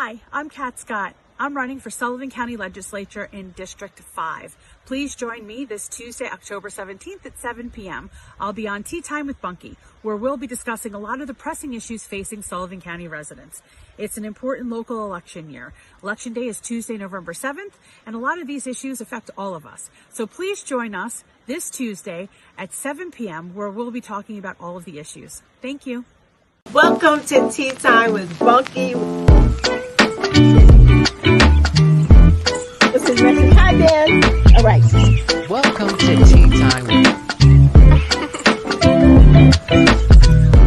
Hi, I'm Kat Scott. I'm running for Sullivan County Legislature in District 5. Please join me this Tuesday, October 17th at 7 p.m. I'll be on Tea Time with Bunky, where we'll be discussing a lot of the pressing issues facing Sullivan County residents. It's an important local election year. Election day is Tuesday, November 7th, and a lot of these issues affect all of us. So please join us this Tuesday at 7 p.m. where we'll be talking about all of the issues. Thank you. Welcome to Tea Time with Bunky. This is message. Hi, Dan. All right. Welcome to Tea Time with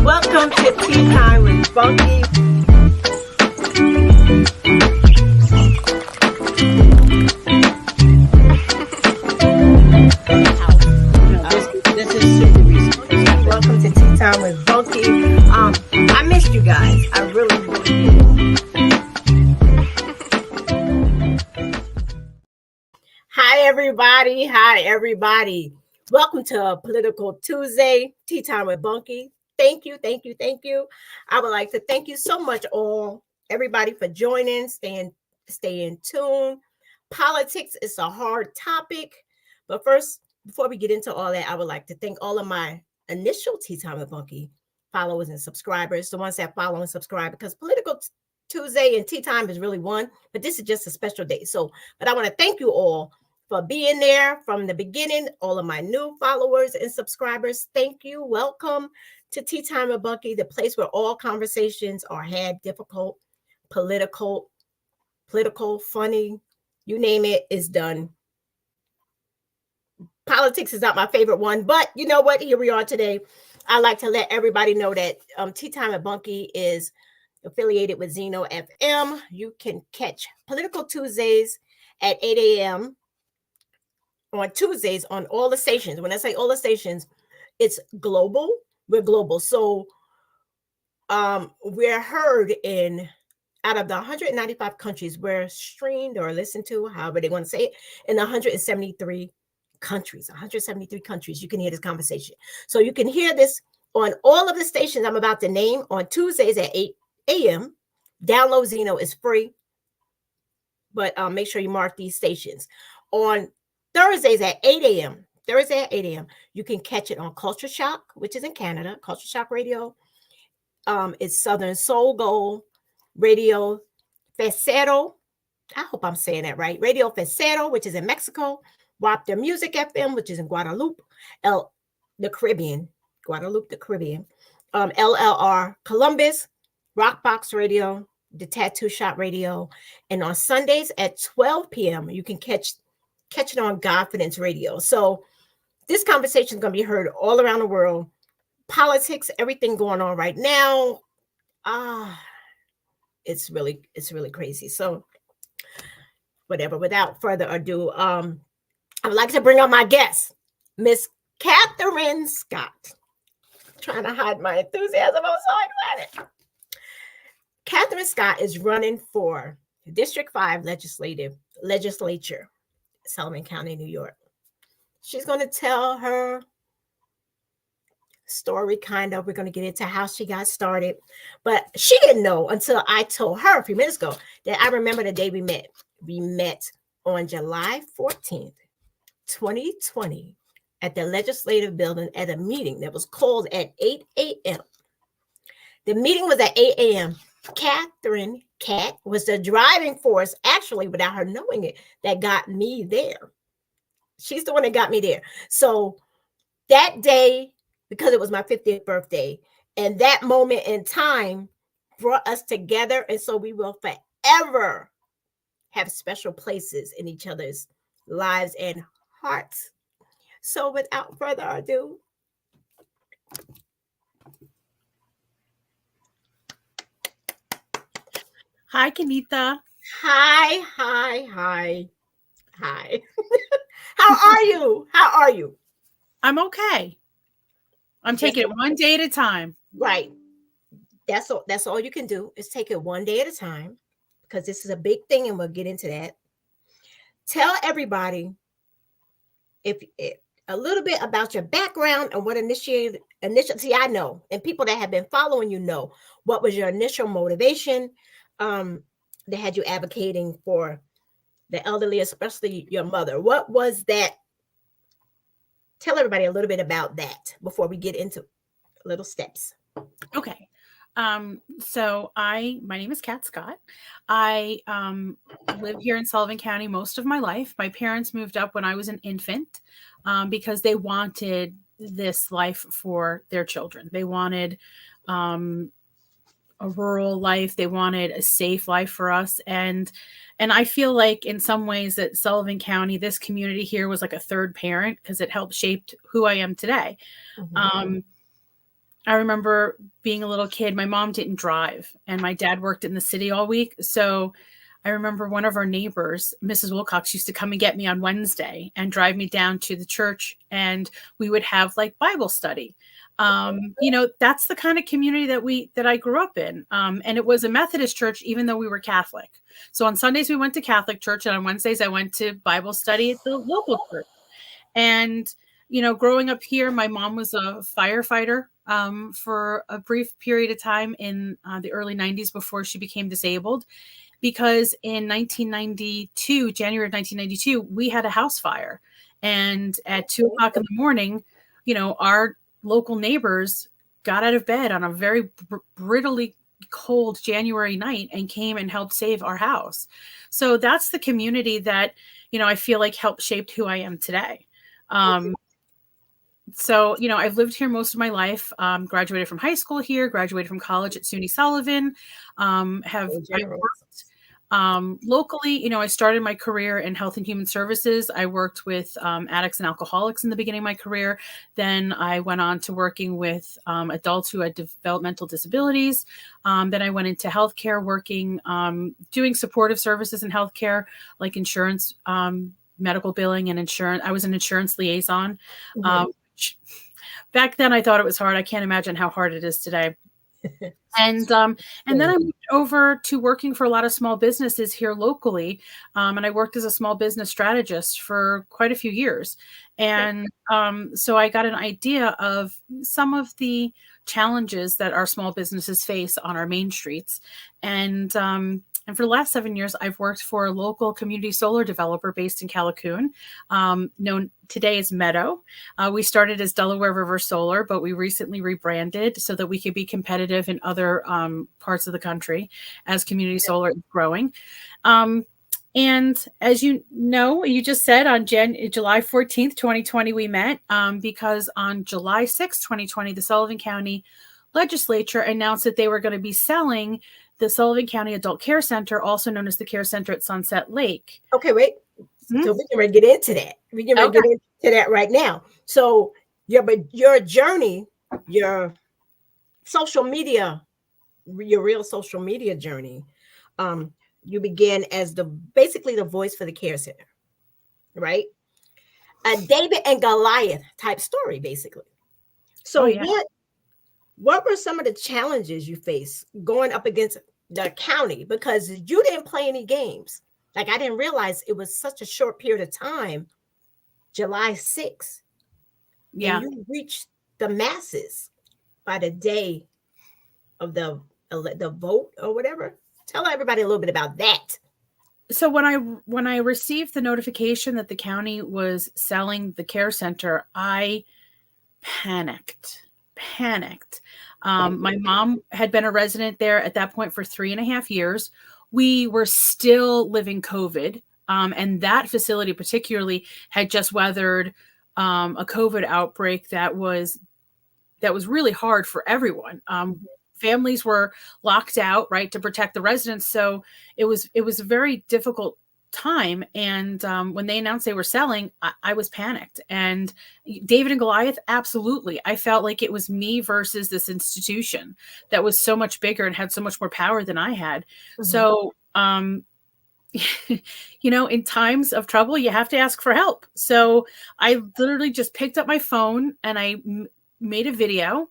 Welcome to Tea Time with Bunky. This is super recent. Welcome to Tea Time with Bunky. I missed you guys. I really did. Hi, everybody. Welcome to Political Tuesday, Tea Time with Bunky. Thank you. I would like to thank you so much, everybody, for joining, staying tuned. Politics is a hard topic, but first, before we get into all that, I would like to thank all of my initial Tea Time with Bunky followers and subscribers, the ones that follow and subscribe, because Political Tuesday and Tea Time is really one, but this is just a special day. But I want to thank you all for being there from the beginning. All of my new followers and subscribers, thank you. Welcome to Tea Time with Bunky, the place where all conversations are had, difficult, political, funny, you name it, is done. Politics is not my favorite one, but you know what? Here we are today. I like to let everybody know that Tea Time with Bunky is affiliated with Zeno FM. You can catch Political Tuesdays at 8 a.m. on Tuesdays on all the stations. When I say all the stations, it's global. We're global. So we're heard out of the 195 countries, we're streamed or listened to, however they want to say it, in 173 countries. 173 countries. You can hear this conversation. So you can hear this on all of the stations I'm about to name on Tuesdays at 8 a.m. Download Zeno, is free, but make sure you mark these stations. On Thursdays at 8 a.m., you can catch it on Culture Shock, which is in Canada, Culture Shock Radio. It's Southern Soul Gold, Radio Fecero. I hope I'm saying that right. Radio Fecero, which is in Mexico. WAP the Music FM, which is in Guadeloupe, the Caribbean. LLR Columbus, Rockbox Radio, the Tattoo Shop Radio. And on Sundays at 12 p.m., you can catch it on Godfidence Radio. So this conversation is going to be heard all around the world. Politics, everything going on right now. It's really crazy. So whatever, without further ado, I would like to bring on my guest, Miss Catherine Scott. I'm trying to hide my enthusiasm. I'm so excited. Catherine Scott is running for District 5 Legislature, Sullivan County, New York. She's going to tell her story, kind of. We're going to get into how she got started. But she didn't know until I told her a few minutes ago that I remember the day we met. We met on July 14th. 2020 at the legislative building at a meeting that was called at 8 a.m. The meeting was at 8 a.m. Catherine Cat was the driving force, actually, without her knowing it, that got me there. She's the one that got me there. So that day, because it was my 50th birthday, and that moment in time brought us together. And so we will forever have special places in each other's lives and hearts. So without further ado, Hi, Kenita. Hi. How are you? I'm okay. I'm taking it one day at a time. Right. That's all you can do, is take it one day at a time, because this is a big thing and we'll get into that. Tell everybody if a little bit about your background and what initiated. See, I know, and people that have been following you know what was your initial motivation they had you advocating for the elderly, especially your mother. What was that? Tell everybody a little bit about that before we get into little steps. Okay. So my name is Kat Scott. I live here in Sullivan County most of my life. My parents moved up when I was an infant because they wanted this life for their children. They wanted a rural life. They wanted a safe life for us. And I feel like in some ways that Sullivan County, this community here was like a third parent because it helped shape who I am today. Mm-hmm. I remember being a little kid, my mom didn't drive and my dad worked in the city all week. So I remember one of our neighbors, Mrs. Wilcox, used to come and get me on Wednesday and drive me down to the church, and we would have like Bible study. That's the kind of community that I grew up in. And it was a Methodist church, even though we were Catholic. So on Sundays we went to Catholic church, and on Wednesdays I went to Bible study at the local church. And growing up here, my mom was a firefighter for a brief period of time in the early 90s before she became disabled, because in January of 1992, we had a house fire. And at 2:00 in the morning, our local neighbors got out of bed on a very brittly cold January night and came and helped save our house. So that's the community that, I feel like helped shape who I am today. So, I've lived here most of my life, graduated from high school here, graduated from college at SUNY Sullivan, I worked locally. I started my career in health and human services. I worked with addicts and alcoholics in the beginning of my career. Then I went on to working with adults who had developmental disabilities. Then I went into healthcare, working, doing supportive services in healthcare, like insurance, medical billing and insurance. I was an insurance liaison. Mm-hmm. Back then I thought it was hard. I can't imagine how hard it is today. And then I moved over to working for a lot of small businesses here locally. And I worked as a small business strategist for quite a few years. And so I got an idea of some of the challenges that our small businesses face on our main streets. And for the last 7 years, I've worked for a local community solar developer based in Callicoon, known today as Meadow. We started as Delaware River Solar, but we recently rebranded so that we could be competitive in other parts of the country as community solar is growing. And as you know, you just said on July 14th, 2020, we met because on July 6th, 2020, the Sullivan County Legislature announced that they were going to be selling the Sullivan County Adult Care Center, also known as the Care Center at Sunset Lake. Okay, wait. So we can get into that. We can get into that right now. So your journey, your social media, your real social media journey, you began as basically the voice for the Care Center, right? A David and Goliath type story, basically. So what were some of the challenges you faced going up against the county? Because you didn't play any games. Like, I didn't realize it was such a short period of time, July 6th. Yeah. And you reached the masses by the day of the vote or whatever. Tell everybody a little bit about that. So when I received the notification that the county was selling the care center, I panicked. My mom had been a resident there at that point for 3.5 years. We were still living COVID. And that facility particularly had just weathered a COVID outbreak that was really hard for everyone. Families were locked out, right, to protect the residents. So it was a very difficult time. And when they announced they were selling, I was panicked. And David and Goliath, absolutely. I felt like it was me versus this institution that was so much bigger and had so much more power than I had. Mm-hmm. So, in times of trouble, you have to ask for help. So I literally just picked up my phone and I made a video,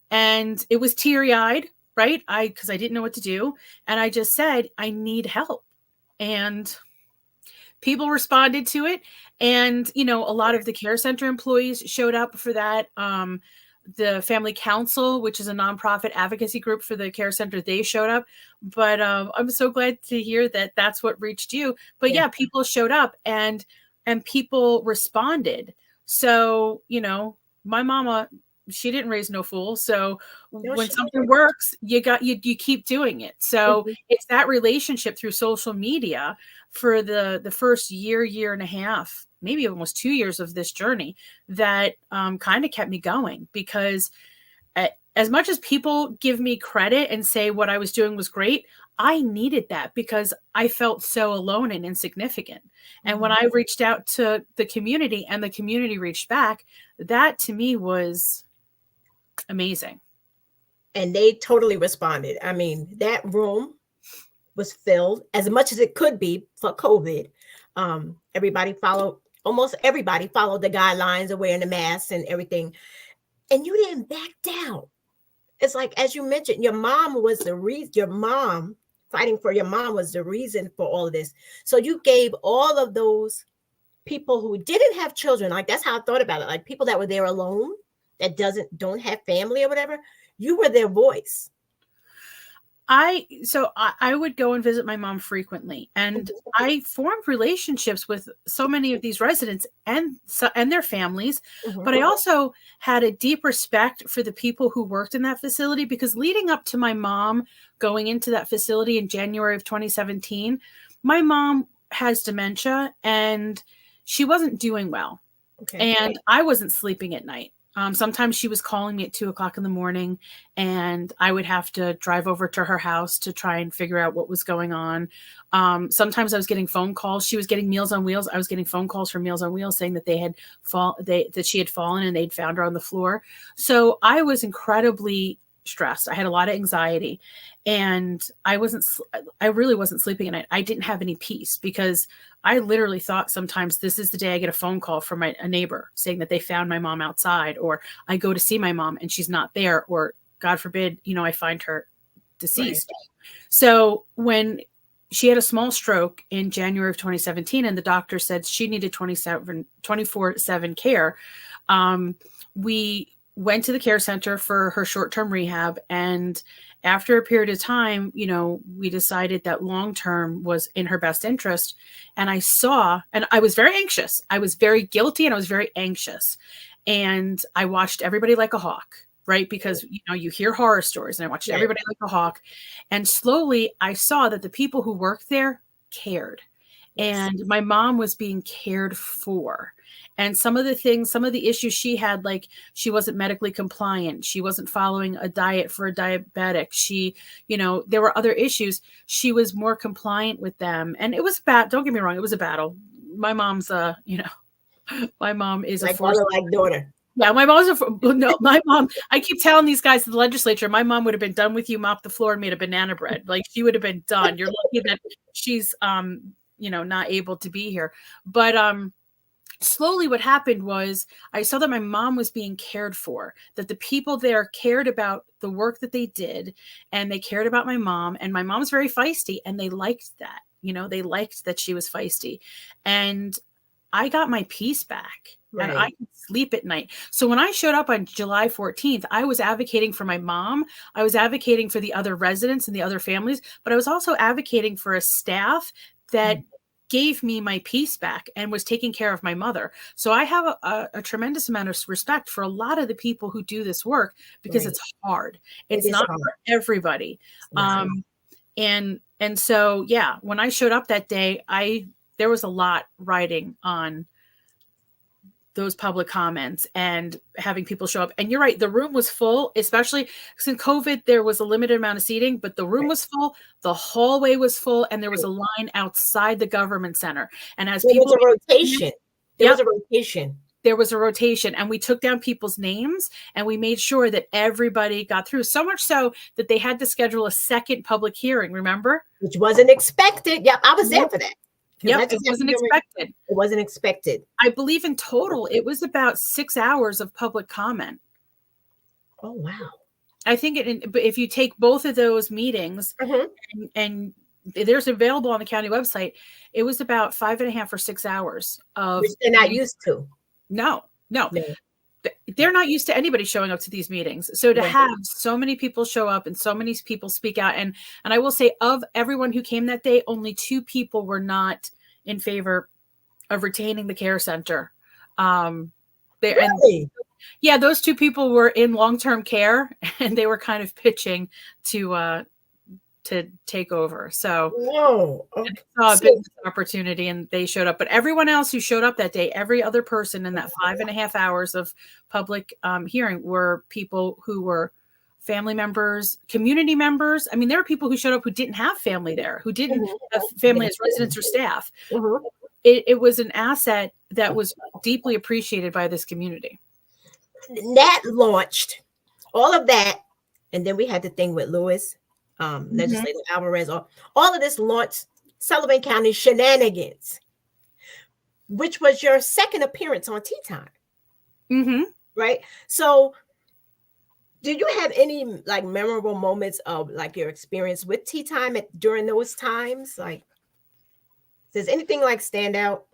and it was teary-eyed, right? Because I didn't know what to do. And I just said, I need help. And people responded to it. And, a lot of the care center employees showed up for that. the Family Council, which is a nonprofit advocacy group for the care center, they showed up. But I'm so glad to hear that that's what reached you. But yeah, people showed up and people responded. So, you know, my mama, she didn't raise no fool. So when something works, you keep doing it. So it's that relationship through social media for the first year and a half, maybe almost 2 years of this journey that kind of kept me going, because as much as people give me credit and say what I was doing was great, I needed that because I felt so alone and insignificant. And when I reached out to the community and the community reached back, that to me was amazing. And they totally responded. I mean, that room was filled as much as it could be for COVID. Almost everybody followed the guidelines of wearing the masks and everything. And you didn't back down. It's like, as you mentioned, your mom was the reason, fighting for your mom was the reason for all of this. So you gave all of those people who didn't have children, like that's how I thought about it, like people that were there alone, that don't have family or whatever, you were their voice. I would go and visit my mom frequently, and I formed relationships with so many of these residents and their families. But I also had a deep respect for the people who worked in that facility, because leading up to my mom going into that facility in January of 2017, my mom has dementia and she wasn't doing well. And I wasn't sleeping at night. Sometimes she was calling me at 2:00 in the morning, and I would have to drive over to her house to try and figure out what was going on. Sometimes I was getting phone calls. She was getting Meals on Wheels. I was getting phone calls from Meals on Wheels saying that that she had fallen and they'd found her on the floor. So I was incredibly stressed. I had a lot of anxiety, and I really wasn't sleeping at night. I didn't have any peace because I literally thought sometimes this is the day I get a phone call from a neighbor saying that they found my mom outside, or I go to see my mom and she's not there, or God forbid, I find her deceased. Right. So when she had a small stroke in January of 2017, and the doctor said she needed 24/7 care, we went to the care center for her short-term rehab. And after a period of time, we decided that long-term was in her best interest. And I was very anxious. I was very guilty and I was very anxious. And I watched everybody like a hawk, right? Because, you hear horror stories, and I watched everybody like a hawk. And slowly I saw that the people who worked there cared. And my mom was being cared for. And some of the issues she had, like she wasn't medically compliant. She wasn't following a diet for a diabetic. There were other issues. She was more compliant with them. And it was don't get me wrong, it was a battle. My mom's, my mom is a force. Like daughter. Yeah, my mom, I keep telling these guys in the legislature, my mom would have been done with you, mopped the floor and made a banana bread. Like she would have been done. You're lucky that she's, not able to be here. But, slowly what happened was I saw that my mom was being cared for, that the people there cared about the work that they did, and they cared about my mom. And my mom's very feisty, and they liked that. They liked that she was feisty. And I got my peace back. Right. And I could sleep at night. So when I showed up on July 14th, I was advocating for my mom. I was advocating for the other residents and the other families, but I was also advocating for a staff that gave me my peace back and was taking care of my mother. So I have a tremendous amount of respect for a lot of the people who do this work, because it's hard. It's not hard for everybody. And so, when I showed up that day, there was a lot riding on those public comments and having people show up. And you're right, the room was full, especially since COVID, there was a limited amount of seating, but the room was full, the hallway was full, and there was a line outside the government center. And as people, there was a rotation. There was a rotation, and we took down people's names and we made sure that everybody got through, so much so that they had to schedule a second public hearing, remember? Which wasn't expected. Yep, I was there for that. Yep, it wasn't expected. It wasn't expected. I believe in total, it was about 6 hours of public comment. Oh, wow. I think if you take both of those meetings and there's available on the county website, it was about 5.5 or 6 hours of. Which they're not used to. No. they're not used to anybody showing up to these meetings. So to Right. have so many people show up and so many people speak out, and I will say, of everyone who came that day, only 2 people were not in favor of retaining the care center. Really? Yeah, those 2 people were in long-term care, and they were kind of pitching to take over. So Whoa. I Okay. saw a So, business opportunity, and they showed up. But everyone else who showed up that day, every other person in that 5.5 hours of public hearing, were people who were family members, community members. I mean, there were people who showed up who didn't have family there, who didn't have family as residents or staff. mhm. It was an asset that was deeply appreciated by this community. That launched all of that, and then we had the thing with Lewis, Legislator Alvarez. All of this launched Sullivan County shenanigans, which was your second appearance on Tea Time, Mm-hmm. right? So, did you have any like memorable moments of like your experience with Tea Time during those times? Like, does anything like stand out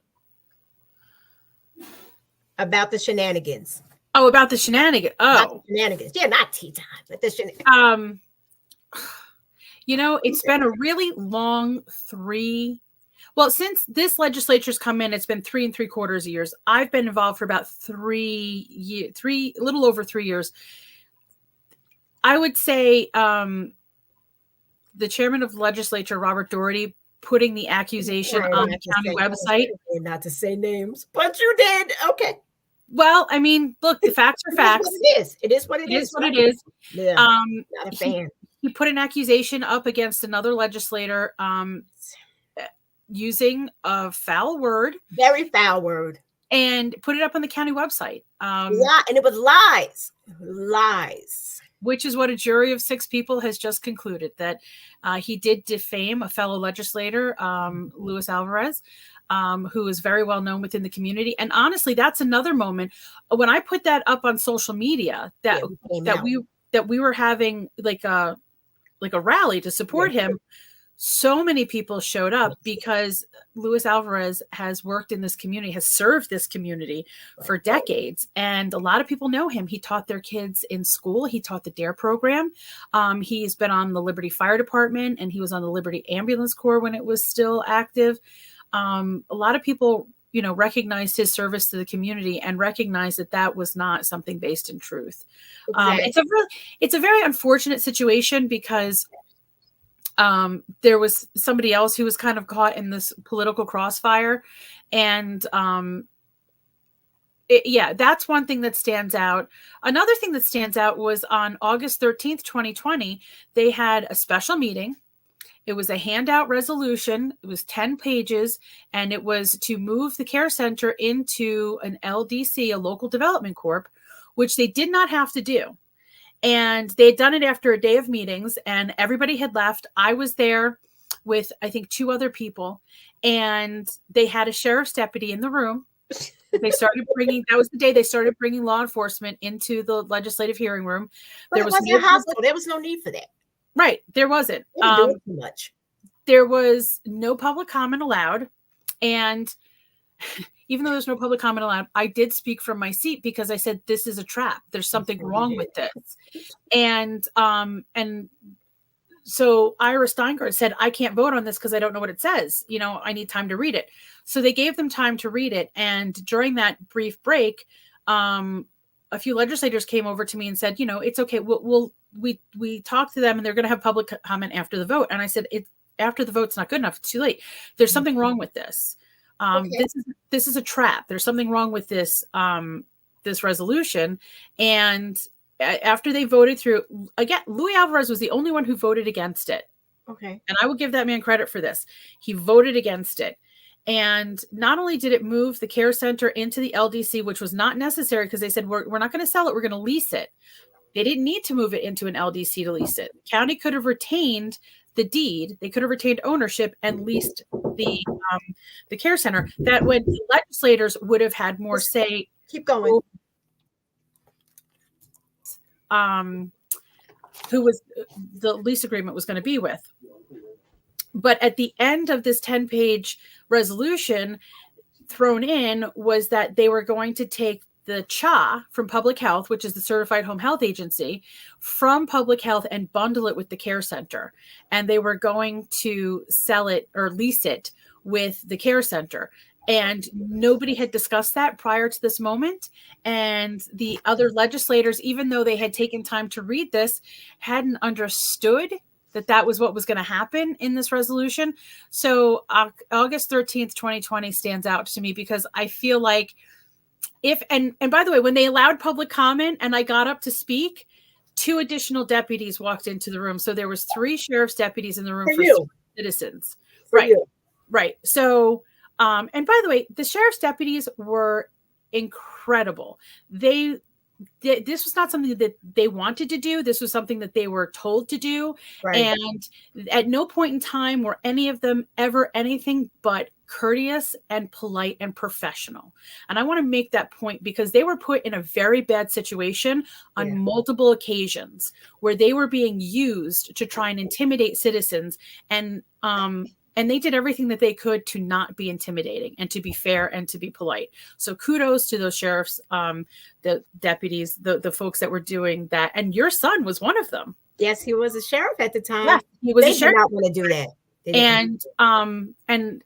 about the shenanigans? Oh, about the shenanigans. Not Oh, the shenanigans. Yeah, not Tea Time, but the shenanigans. It's been a really long since this legislature's come in, it's been 3 3/4 years. I've been involved for about 3 years, a little over 3 years. I would say the chairman of the legislature, Robert Doherty, putting the accusation on the county website. Not to say names, but you did. Okay. Well, I mean, look, the facts are facts. It is. It is what it is. It is what it is. Yeah. Not a fan. He put an accusation up against another legislator using a foul word. Very foul word. And put it up on the county website. Yeah, and it was lies. Lies. Which is what a jury of 6 people has just concluded, that he did defame a fellow legislator, Luis Alvarez, who is very well known within the community. And honestly, that's another moment when I put that up on social media that we were having like a rally to support him. So many people showed up because Luis Alvarez has worked in this community, has served this community for decades. And a lot of people know him. He taught their kids in school. He taught the DARE program. He's been on the Liberty Fire Department, and he was on the Liberty Ambulance Corps when it was still active. A lot of people, recognized his service to the community and recognized that that was not something based in truth. Exactly. It's a very unfortunate situation because there was somebody else who was kind of caught in this political crossfire. And that's one thing that stands out. Another thing that stands out was on August 13th, 2020, they had a special meeting. It was a handout resolution. It was 10 pages, and it was to move the care center into an LDC, a local development corp, which they did not have to do. And they had done it after a day of meetings, and everybody had left. I was there with, I think, 2 other people, and they had a sheriff's deputy in the room. That was the day they started bringing law enforcement into the legislative hearing room. There was no need for that. Right. There wasn't. Too much. There was no public comment allowed. And even though there's no public comment allowed, I did speak from my seat because I said, this is a trap. There's something wrong with this. And so Ira Steingart said, I can't vote on this because I don't know what it says. I need time to read it. So they gave them time to read it. And during that brief break, a few legislators came over to me and said, it's okay. We talked to them and they're going to have public comment after the vote. And I said, after the vote's not good enough. It's too late. There's something wrong with this. This is a trap. There's something wrong with this, this resolution. And after they voted through, again, Luis Alvarez was the only one who voted against it. Okay. And I will give that man credit for this. He voted against it. And not only did it move the care center into the LDC, which was not necessary because they said, we're not going to sell it. We're going to lease it. They didn't need to move it into an LDC to lease it. The county could have retained the deed. They could have retained ownership and leased the care center. That when the legislators would have had more say. Keep going. Who was the lease agreement was going to be with. But at the end of this 10-page resolution thrown in was that they were going to take the CHA from Public Health, which is the Certified Home Health Agency, from Public Health and bundle it with the care center. And they were going to sell it or lease it with the care center. And nobody had discussed that prior to this moment. And the other legislators, even though they had taken time to read this, hadn't understood that that was what was going to happen in this resolution. So August 13th, 2020 stands out to me because I feel like and by the way, when they allowed public comment and I got up to speak, 2 additional deputies walked into the room. So there was 3 sheriff's deputies in the room for citizens. Right. So, and by the way, the sheriff's deputies were incredible. This was not something that they wanted to do. This was something that they were told to do. Right. And at no point in time were any of them ever anything but courteous and polite and professional. And I want to make that point because they were put in a very bad situation on multiple occasions where they were being used to try and intimidate citizens. And they did everything that they could to not be intimidating and to be fair and to be polite. So kudos to those sheriffs, the deputies, the folks that were doing that. And your son was one of them. Yes, he was a sheriff at the time. Yeah, he was a sheriff. Did not want to do that. And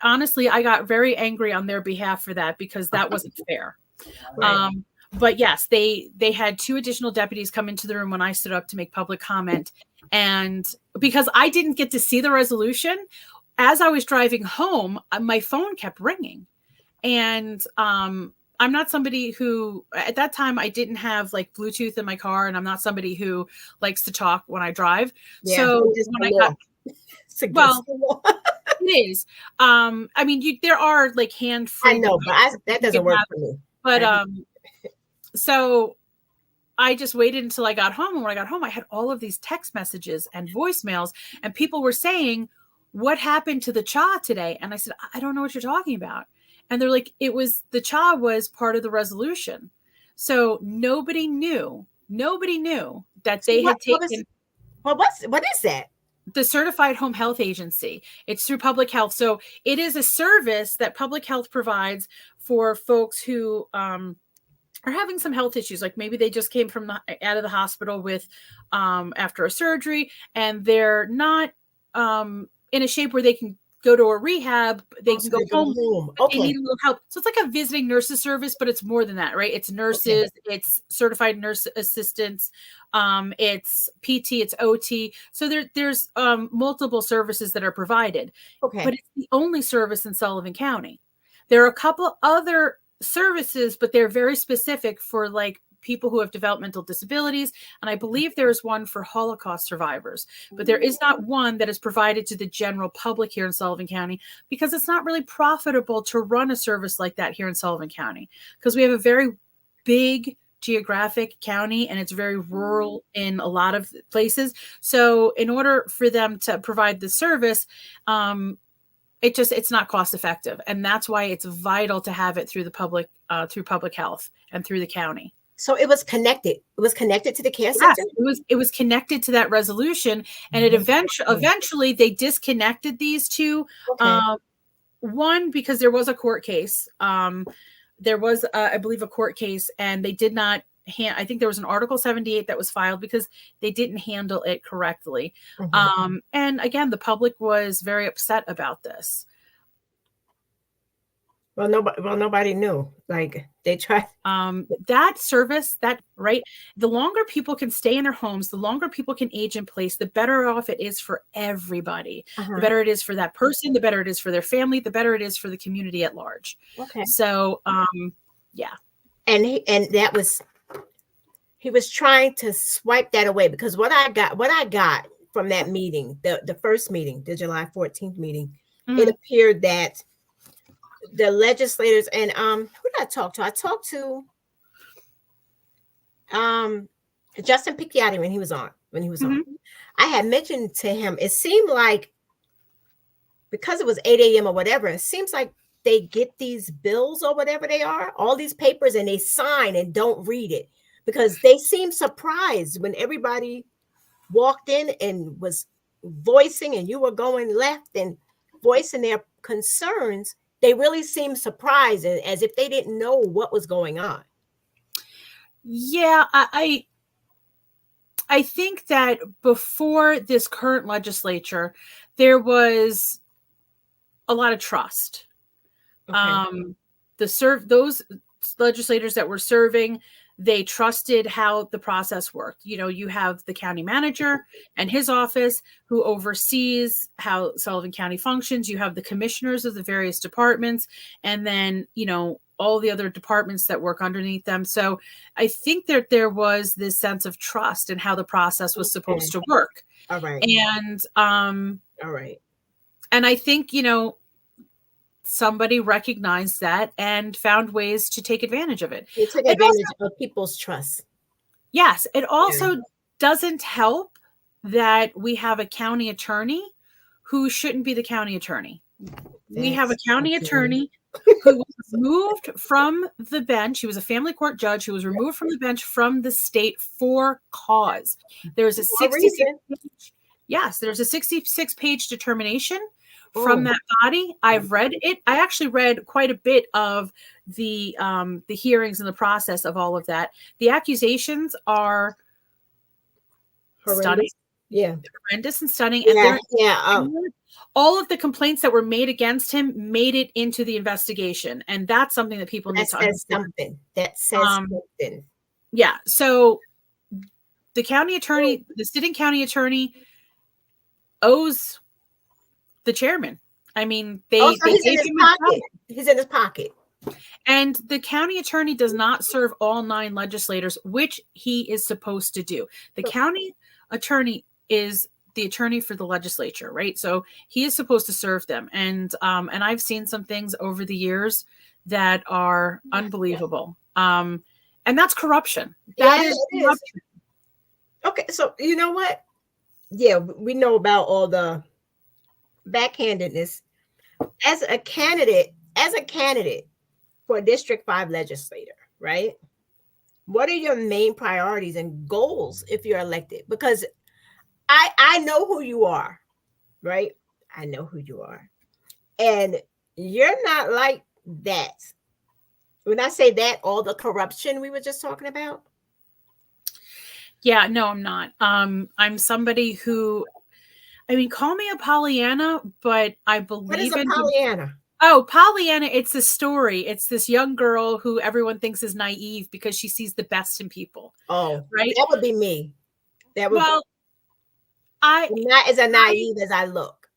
honestly, I got very angry on their behalf for that because that wasn't fair. Right. But yes, they had 2 additional deputies come into the room when I stood up to make public comment. And because I didn't get to see the resolution, as I was driving home, my phone kept ringing. And I'm not somebody who, at that time, I didn't have like Bluetooth in my car, and I'm not somebody who likes to talk when I drive. Yeah, so when I got, well, it is. I mean, there are like hand-free. I know, but that doesn't work for me. But so I just waited until I got home. And when I got home, I had all of these text messages and voicemails, and people were saying, "What happened to the CHA today?" And I said, "I don't know what you're talking about." And they're like, the CHA was part of the resolution. So nobody knew that they had taken. What is that? The Certified Home Health Agency. It's through Public Health. So it is a service that Public Health provides for folks who are having some health issues. Like maybe they just came out of the hospital with after a surgery, and they're not in a shape where they can go to a rehab. They can go home. Okay. They need a little help. So it's like a visiting nurses service, but it's more than that, right? It's nurses, it's certified nurse assistants, it's PT, it's OT. So there's multiple services that are provided. Okay. But it's the only service in Sullivan County. There are a couple other services, but they're very specific for like people who have developmental disabilities. And I believe there is one for Holocaust survivors, but there is not one that is provided to the general public here in Sullivan County because it's not really profitable to run a service like that here in Sullivan County because we have a very big geographic county and it's very rural in a lot of places. So in order for them to provide the service, it's not cost effective. And that's why it's vital to have it through the public health and through the county. So it was connected. It was connected to the care center. Yes, it was connected to that resolution, and it eventually they disconnected these 2. Okay. One because there was a court case. There was, I believe, a court case, and they did not. I think there was an Article 78 that was filed because they didn't handle it correctly. Mm-hmm. And again, the public was very upset about this. Well, nobody knew. Like they tried. That service, right? The longer people can stay in their homes, the longer people can age in place, the better off it is for everybody. Uh-huh. The better it is for that person, the better it is for their family, the better it is for the community at large. Okay. So, yeah. And he was trying to swipe that away because what I got from that meeting, the first meeting, the July 14th meeting, mm-hmm. It appeared that the legislators and who did I talk to? I talked to Justin Picchiotti when he was on. Mm-hmm. On. I had mentioned to him, it seemed like because it was 8 a.m. or whatever, it seems like they get these bills or whatever they are, all these papers, and they sign and don't read it because they seem surprised when everybody walked in and was voicing and you were going left and voicing their concerns. They really seemed surprised as if they didn't know what was going on. Yeah, I think that before this current legislature, there was a lot of trust. Okay. Those legislators that were serving, they trusted how the process worked. You know, you have the county manager and his office who oversees how Sullivan County functions. You have the commissioners of the various departments, and then, you know, all the other departments that work underneath them. So I think that there was this sense of trust in how the process was supposed to work. All right. And All right. and I think, you know, somebody recognized that and found ways to take advantage of it. You took It advantage also, of people's trust. yes, it also doesn't help that we have a county attorney who shouldn't be the county attorney. We have a That's county okay. attorney who was removed from the bench. He was a family court judge who was removed from the bench from the state for cause. There's a For a 66 reason. page, yes, there's a 66-page determination from Oh, that body. I've read it. I actually read quite a bit of the hearings and the process of all of that. The accusations are stunning, horrendous. Yeah. horrendous and stunning. Yeah. And they're Yeah. all of the complaints that were made against him made it into the investigation. And that's something that people need That to says understand. something. That says something. Yeah. So the county attorney, the sitting county attorney owes the chairman. I mean, they Also, he's in gave his him a job. pocket. He's in his pocket. And the county attorney does not serve all 9 legislators, which he is supposed to do. The county attorney is the attorney for the legislature, right? So he is supposed to serve them. And I've seen some things over the years that are unbelievable. And that's corruption. That Yeah, is it is. corruption. Okay, so you know what? Yeah, we know about all the backhandedness. As a candidate for a District 5 legislator, right? What are your main priorities and goals if you're elected? Because I know who you are, right? I know who you are. And you're not like that. When I say that, all the corruption we were just talking about. Yeah, no, I'm not. I'm somebody who, I mean, call me a Pollyanna, but I What is believe a in Pollyanna? Oh, Pollyanna, it's a story. It's this young girl who everyone thinks is naive because she sees the best in people. Oh, right? that would be me. That would Well, be not as naive as I look.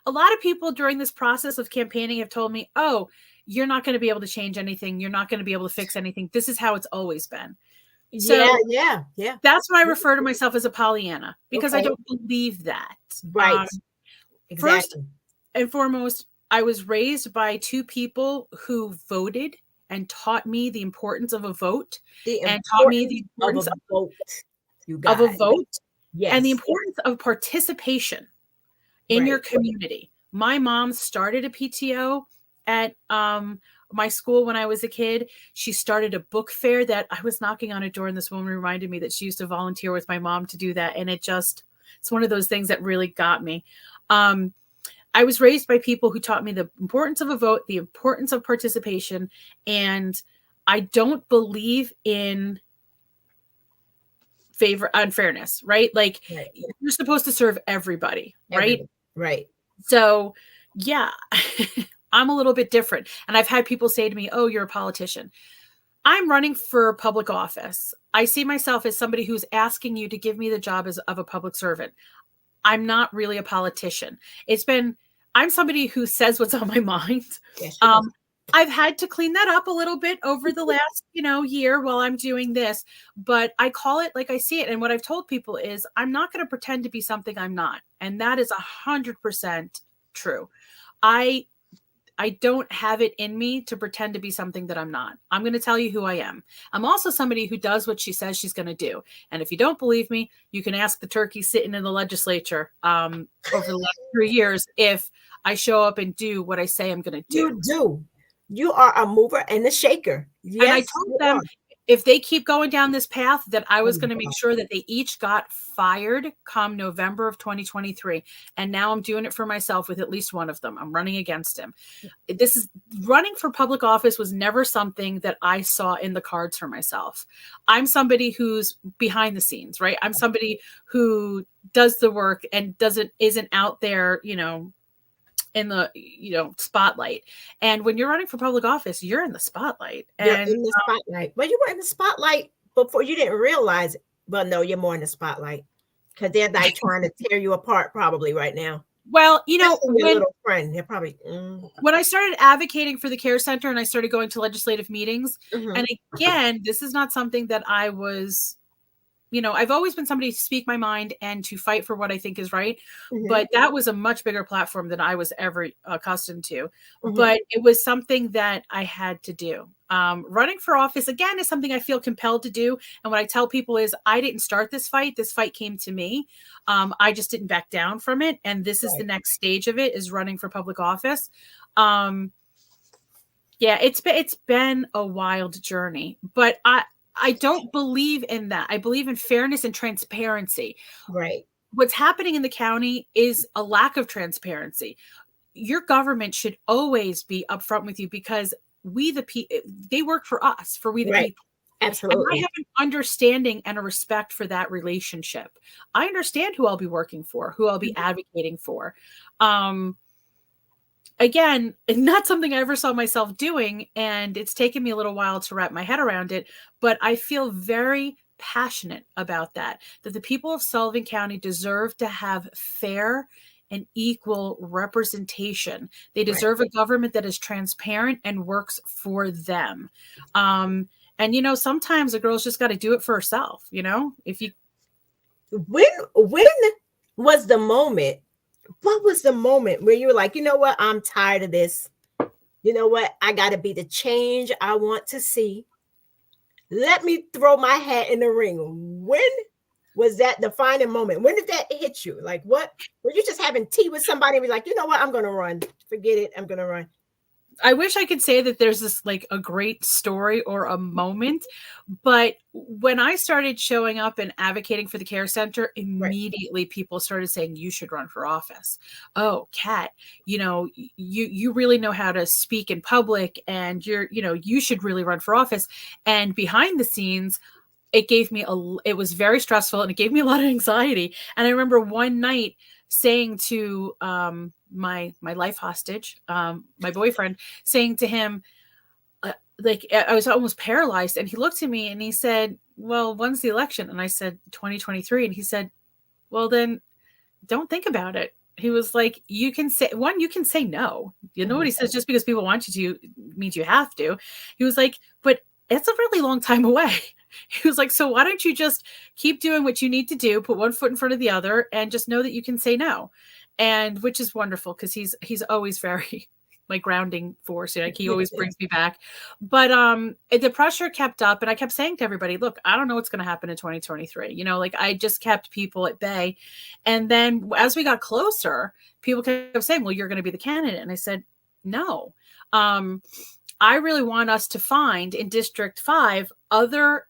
A lot of people during this process of campaigning have told me, oh, you're not going to be able to change anything. You're not going to be able to fix anything. This is how it's always been. So yeah. That's why I refer to myself as a Pollyanna, because I Okay. don't believe that. Right. Exactly. First and foremost, I was raised by 2 people who voted and taught me the importance of a vote and taught me the importance of a vote. You of a guys. vote Yes. and the importance of participation in your community. My mom started a PTO at my school when I was a kid. She started a book fair that I was knocking on a door, and this woman reminded me that she used to volunteer with my mom to do that. And it's one of those things that really got me. I was raised by people who taught me the importance of a vote, the importance of participation, and I don't believe in unfairness, right? Like you're supposed to serve everybody, right? Right. So yeah, I'm a little bit different. And I've had people say to me, oh, you're a politician. I'm running for public office. I see myself as somebody who's asking you to give me the job of a public servant. I'm not really a politician. I'm somebody who says what's on my mind. Yes, I've had to clean that up a little bit over the last, year while I'm doing this, but I call it like I see it. And what I've told people is I'm not going to pretend to be something I'm not. And that is 100% true. I don't have it in me to pretend to be something that I'm not. I'm going to tell you who I am. I'm also somebody who does what she says she's going to do. And if you don't believe me, you can ask the turkey sitting in the legislature over the last 3 years if I show up and do what I say I'm going to do. You do. You are a mover and a shaker. Yes, and I told them, if they keep going down this path, that I was Oh going my to make God. sure that they each got fired come November of 2023. And now I'm doing it for myself with at least one of them. I'm running against him. This is running for public office was never something that I saw in the cards for myself. I'm somebody who's behind the scenes, right? I'm somebody who does the work and isn't out there, in the spotlight. And when you're running for public office, you're in the spotlight. You're And in the spotlight. Well, you were in the spotlight before, you didn't realize it. But no, you're more in the spotlight because they're like trying to tear you apart probably right now. well, Especially your little friend, they're probably. when I started advocating for the care center and I started going to legislative meetings, and again, this is not something that I was, I've always been somebody to speak my mind and to fight for what I think is right. But that was a much bigger platform than I was ever accustomed to. But it was something that I had to do. Running for office, again, is something I feel compelled to do. And what I tell people is I didn't start this fight. This fight came to me. I just didn't back down from it. And this is the next stage of it, is running for public office. Yeah, it's been a wild journey, but I don't believe in that. I believe in fairness and transparency. Right. What's happening in the county is a lack of transparency. Your government should always be upfront with you because they work for us, for we the people. Absolutely. And I have an understanding and a respect for that relationship. I understand who I'll be working for, who I'll be advocating for. Again, not something I ever saw myself doing, and it's taken me a little while to wrap my head around it, but I feel very passionate about that the people of Sullivan County deserve to have fair and equal representation. They deserve a government that is transparent and works for them. And, sometimes a girl's just got to do it for herself, if you. When was the moment? What was the moment where you were like, you know what? I'm tired of this. You know what? I got to be the change I want to see. Let me throw my hat in the ring. When was that defining moment? When did that hit you? Like, what? Were you just having tea with somebody and be like, you know what? I'm going to run. Forget it. I'm going to run. I wish I could say that there's this like a great story or a moment, but when I started showing up and advocating for the care center, immediately people started saying, you should run for office. Oh, Kat, you really know how to speak in public, and you should really run for office. And behind the scenes, it was very stressful, and it gave me a lot of anxiety. And I remember one night saying to my life hostage, my boyfriend, saying to him, like, I was almost paralyzed, and he looked at me and he said, well, when's the election? And I said 2023. And he said, well, then don't think about it. He was like, you can say no. What he says, just because people want you to means you have to. He was like, but it's a really long time away. He was like, so why don't you just keep doing what you need to do, put one foot in front of the other, and just know that you can say no. And which is wonderful, because he's always very my grounding force. He always brings me back. But the pressure kept up, and I kept saying to everybody, look, I don't know what's going to happen in 2023. I just kept people at bay. And then as we got closer, people kept saying, well, you're going to be the candidate. And I said, no. I really want us to find in District 5 other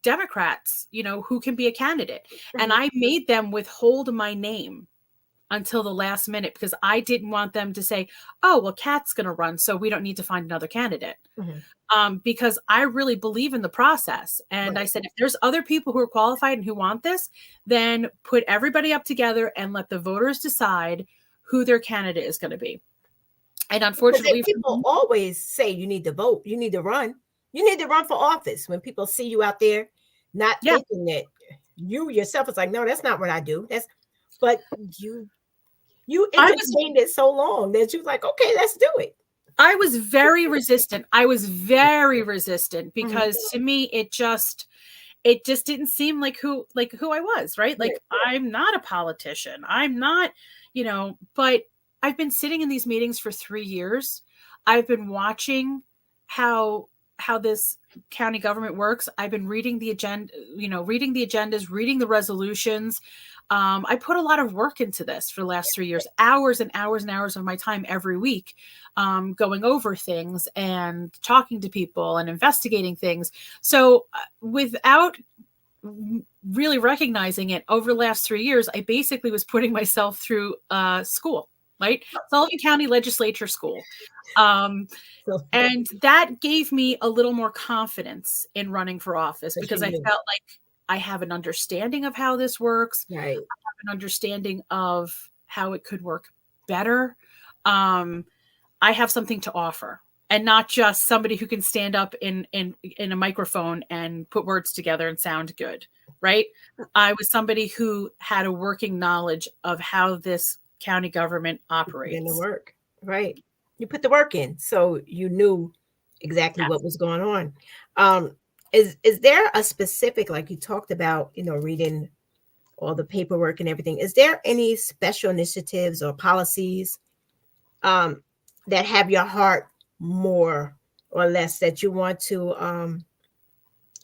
Democrats, who can be a candidate. And I made them withhold my name until the last minute, because I didn't want them to say, oh, well, Kat's going to run, so we don't need to find another candidate. Because I really believe in the process. And I said, if there's other people who are qualified and who want this, then put everybody up together and let the voters decide who their candidate is going to be. And unfortunately, people always say you need to vote, you need to run. You need to run for office. When people see you out there, not thinking that you yourself is like, no, that's not what I do. But you entertained it so long that you're like, okay, let's do it. I was very resistant. Because to me, it just didn't seem like who I was, right? Like, I'm not a politician. I'm not, but I've been sitting in these meetings for 3 years. I've been watching how how this county government works, I've been reading the agenda, reading the agendas, reading the resolutions. I put a lot of work into this for the last 3 years, hours and hours and hours of my time every week, going over things and talking to people and investigating things. So without really recognizing it, over the last 3 years, I basically was putting myself through school, right? Sullivan County Legislature School. And that gave me a little more confidence in running for office, because I felt like I have an understanding of how this works. Right. I have an understanding of how it could work better. I have something to offer, and not just somebody who can stand up in a microphone and put words together and sound good, right? I was somebody who had a working knowledge of how this county government operates. In the work, right? You put the work in, so you knew exactly what was going on. Is there a specific, like you talked about, reading all the paperwork and everything? Is there any special initiatives or policies that have your heart more or less, that you want to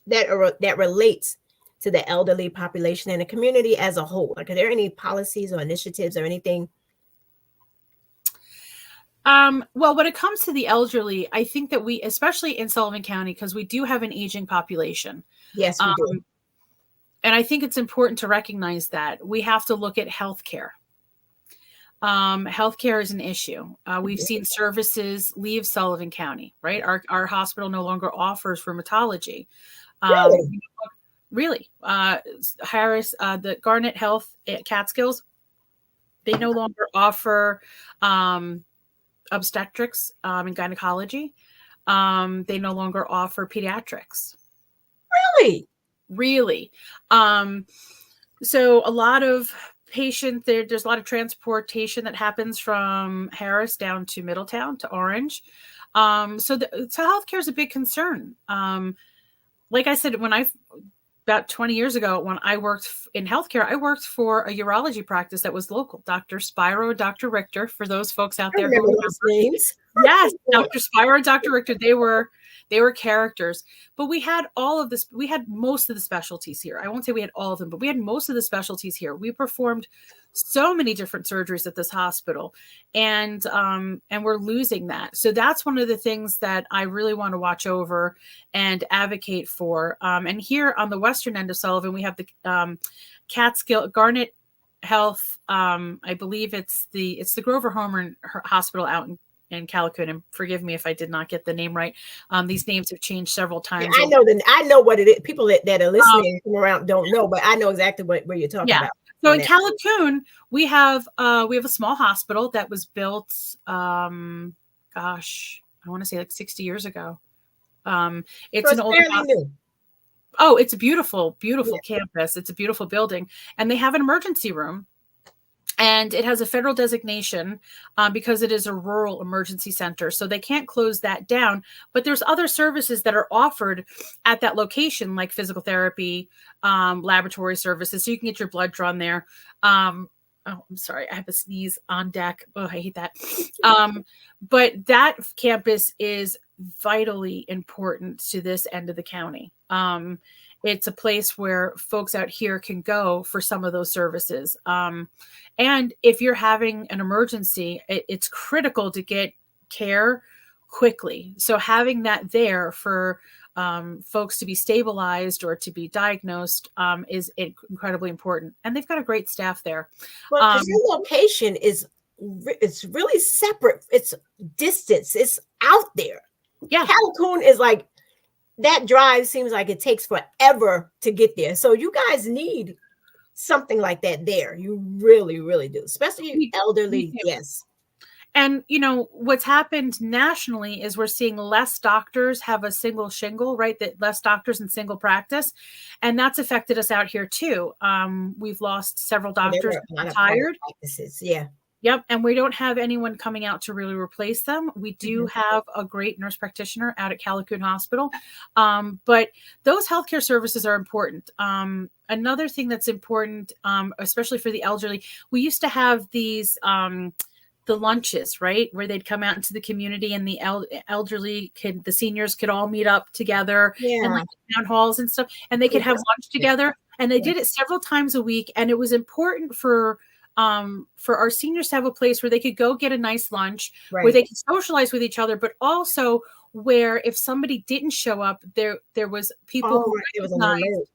that relates to the elderly population and the community as a whole? Like, are there any policies or initiatives or anything? Well, when it comes to the elderly, I think that we, especially in Sullivan County, because we do have an aging population. Yes, we do. And I think it's important to recognize that we have to look at healthcare. Healthcare is an issue. We've seen services leave Sullivan County, right? Our hospital no longer offers rheumatology. Really? Harris, the Garnet Health at Catskills, they no longer offer obstetrics and gynecology. They no longer offer pediatrics. Really. So a lot of there's a lot of transportation that happens from Harris down to Middletown to Orange. So healthcare is a big concern. Like I said, about 20 years ago, when I worked in healthcare, I worked for a urology practice that was local. Dr. Spiro, Dr. Richter, for those folks out there. Names. Yes, Dr. Spiro and Dr. Richter, they were characters. But we had all of this. We had most of the specialties here. I won't say we had all of them, but we had most of the specialties here. We performed so many different surgeries at this hospital, and we're losing that. So that's one of the things that I really want to watch over and advocate for. And here on the western end of Sullivan, we have the Catskill Garnet Health. I believe it's the Grover Homer Hospital out in Callicoon, and forgive me if I did not get the name right. These names have changed several times. Yeah, I know what it is. People that are listening from around don't know, but I know exactly where you're talking about. So in Callicoon, we have a small hospital that was built, I want to say like 60 years ago. It's an old new. Oh, it's a beautiful campus. It's a beautiful building, and they have an emergency room. And it has a federal designation because it is a rural emergency center. So they can't close that down. But there's other services that are offered at that location, like physical therapy, laboratory services. So you can get your blood drawn there. I'm sorry, I have a sneeze on deck. Oh, I hate that. But that campus is vitally important to this end of the county. It's a place where folks out here can go for some of those services. And if you're having an emergency, it's critical to get care quickly. So having that there for folks to be stabilized or to be diagnosed is incredibly important. And they've got a great staff there. Well, your location it's really separate. It's distance. It's out there. Yeah. Callicoon is like, that drive seems like it takes forever to get there. So you guys need something like that there. You really, really do, especially elderly. Yes. And, what's happened nationally is we're seeing less doctors have a single shingle, right? That less doctors in single practice. And that's affected us out here too. We've lost several doctors retired. Yeah. Yep. And we don't have anyone coming out to really replace them. We do have a great nurse practitioner out at Callicoon Hospital. But those healthcare services are important. Another thing that's important, especially for the elderly, we used to have these the lunches, right? Where they'd come out into the community and the the seniors could all meet up together and like town halls and stuff, and they could have lunch together. And they did it several times a week. And it was important for our seniors to have a place where they could go get a nice lunch, where they could socialize with each other, but also where if somebody didn't show up, there was people who recognized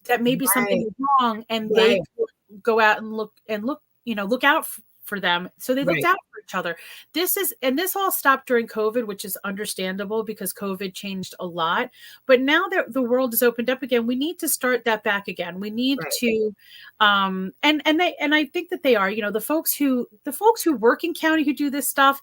that maybe something was wrong, and they could go out and look out for them. So they looked out for each other. This all stopped during COVID, which is understandable because COVID changed a lot. But now that the world is opened up again, we need to start that back again. We need to, and I think that they are, the folks who work in county who do this stuff,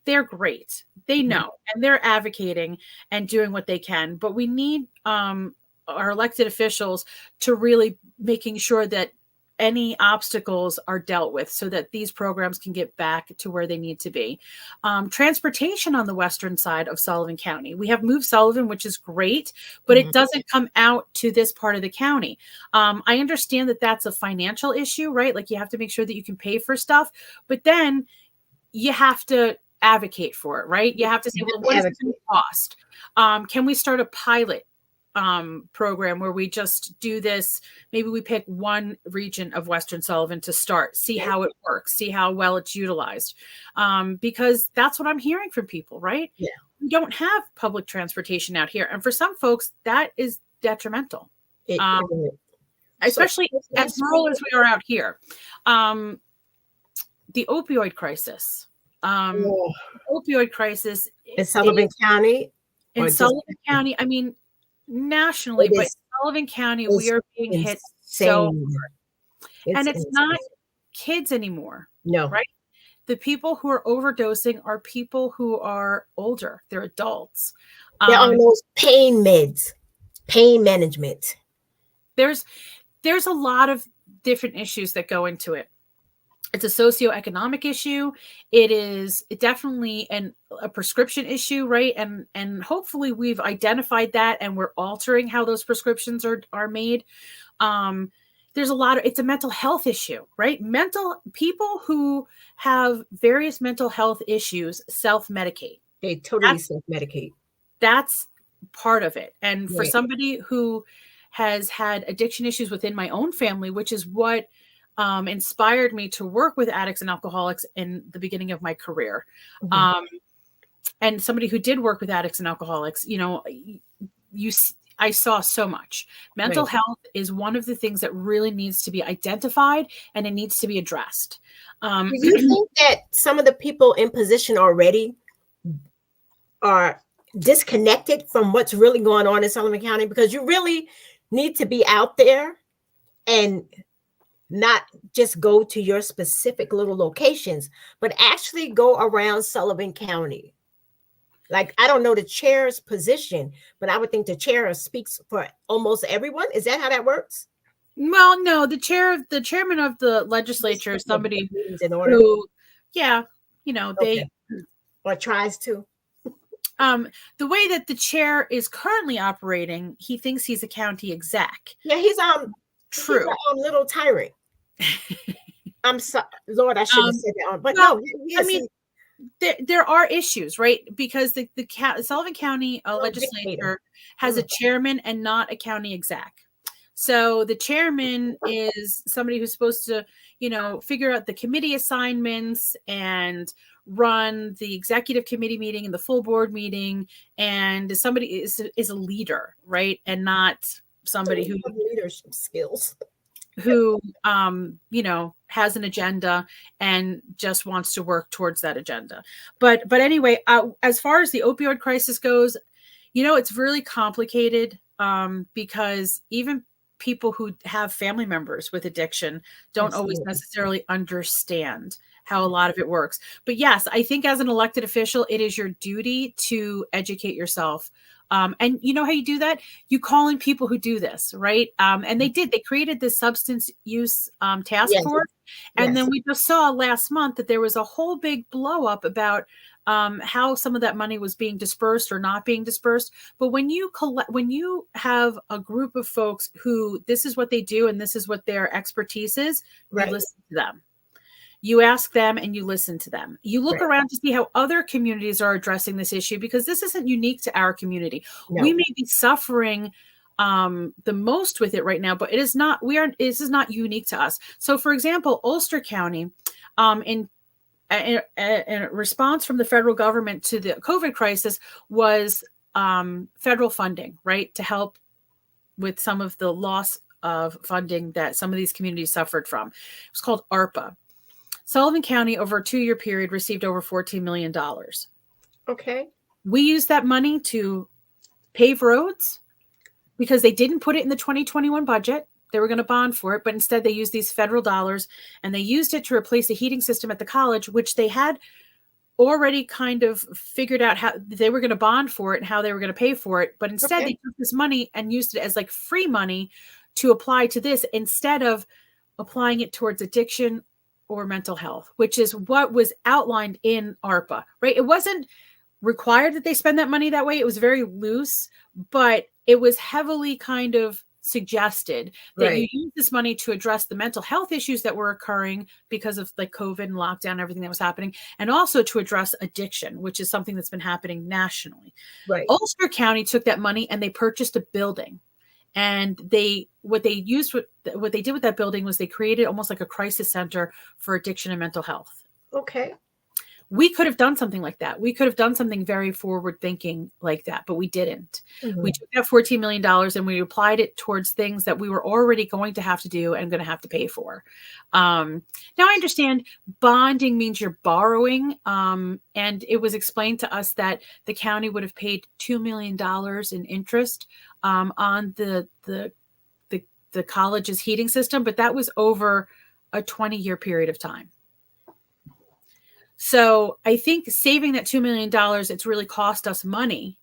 they're great. They know, and they're advocating and doing what they can. But we need our elected officials to really making sure that any obstacles are dealt with so that these programs can get back to where they need to be. Transportation on the western side of Sullivan County. We have Move Sullivan, which is great, but it doesn't come out to this part of the county. I understand that that's a financial issue, right? Like you have to make sure that you can pay for stuff, but then you have to advocate for it, right? You have to say, well, what is it going to cost? Can we start a pilot program where we just do this? Maybe we pick one region of Western Sullivan to start, see how it works, see how well it's utilized. Because that's what I'm hearing from people, right? Yeah. We don't have public transportation out here. And for some folks, that is detrimental. Especially as rural as we are out here. The opioid crisis. Opioid crisis in Sullivan County? In Sullivan County, I mean, nationally, but in Sullivan County, we are being hit so hard. And it's not kids anymore. No. Right? The people who are overdosing are people who are older. They're adults. They're on those pain meds, pain management. There's a lot of different issues that go into it. It's a socioeconomic issue. It is definitely a prescription issue, right? And hopefully we've identified that and we're altering how those prescriptions are made. There's it's a mental health issue, right? People who have various mental health issues self-medicate. They totally self-medicate. That's part of it. And for somebody who has had addiction issues within my own family, which is what inspired me to work with addicts and alcoholics in the beginning of my career. And somebody who did work with addicts and alcoholics, I saw so much. Mental health is one of the things that really needs to be identified and it needs to be addressed. Do you think that some of the people in position already are disconnected from what's really going on in Sullivan County? Because you really need to be out there and not just go to your specific little locations, but actually go around Sullivan County. Like, I don't know the chair's position, but I would think the chair speaks for almost everyone. Is that how that works? Well, no, the chairman of the legislature is somebody who, they or tries to. The way that the chair is currently operating, he thinks he's a county exec. Yeah, he's true. He's a little tyrant. I'm sorry, Lord, I shouldn't have said that. But no, I mean, there are issues, right? Because the Sullivan County legislature has a chairman and not a county exec. So the chairman is somebody who's supposed to, figure out the committee assignments and run the executive committee meeting and the full board meeting, and somebody is a leader, right? And not somebody who leadership skills, who has an agenda and just wants to work towards that agenda. But anyway, as far as the opioid crisis goes, it's really complicated because even people who have family members with addiction don't always necessarily understand how a lot of it works. But yes, I think as an elected official, it is your duty to educate yourself. And you know how you do that? You call in people who do this, right? And they created this substance use task force. And then we just saw last month that there was a whole big blow up about how some of that money was being dispersed or not being dispersed. But when you have a group of folks who this is what they do and this is what their expertise is, you listen to them. You ask them and you listen to them. You look Right. around to see how other communities are addressing this issue, because this isn't unique to our community. We No. may be suffering the most with it right now, but it is not. This is not unique to us. So, for example, Ulster County, in response from the federal government to the COVID crisis, was federal funding, right, to help with some of the loss of funding that some of these communities suffered from. It was called ARPA. Sullivan County, over a 2-year period, received over $14 million. Okay. We used that money to pave roads because they didn't put it in the 2021 budget. They were going to bond for it, but instead they used these federal dollars, and they used it to replace the heating system at the college, which they had already kind of figured out how they were going to bond for it and how they were going to pay for it. But instead they took this money and used it as like free money to apply to this, instead of applying it towards addiction or mental health, which is what was outlined in ARPA, right? It wasn't required that they spend that money that way. It was very loose, but it was heavily kind of suggested that you use this money to address the mental health issues that were occurring because of like COVID and lockdown, everything that was happening, and also to address addiction, which is something that's been happening nationally. Right. Ulster County took that money and they purchased a building. And what they did with that building was they created almost like a crisis center for addiction and mental health. Okay. We could have done something like that. We could have done something very forward thinking like that, but we didn't. Mm-hmm. We took that $14 million and we applied it towards things that we were already going to have to do and going to have to pay for. Now I understand bonding means you're borrowing. And it was explained to us that the county would have paid $2 million in interest on the college's heating system, but that was over a 20-year period of time. So I think saving that $2 million, it's really cost us money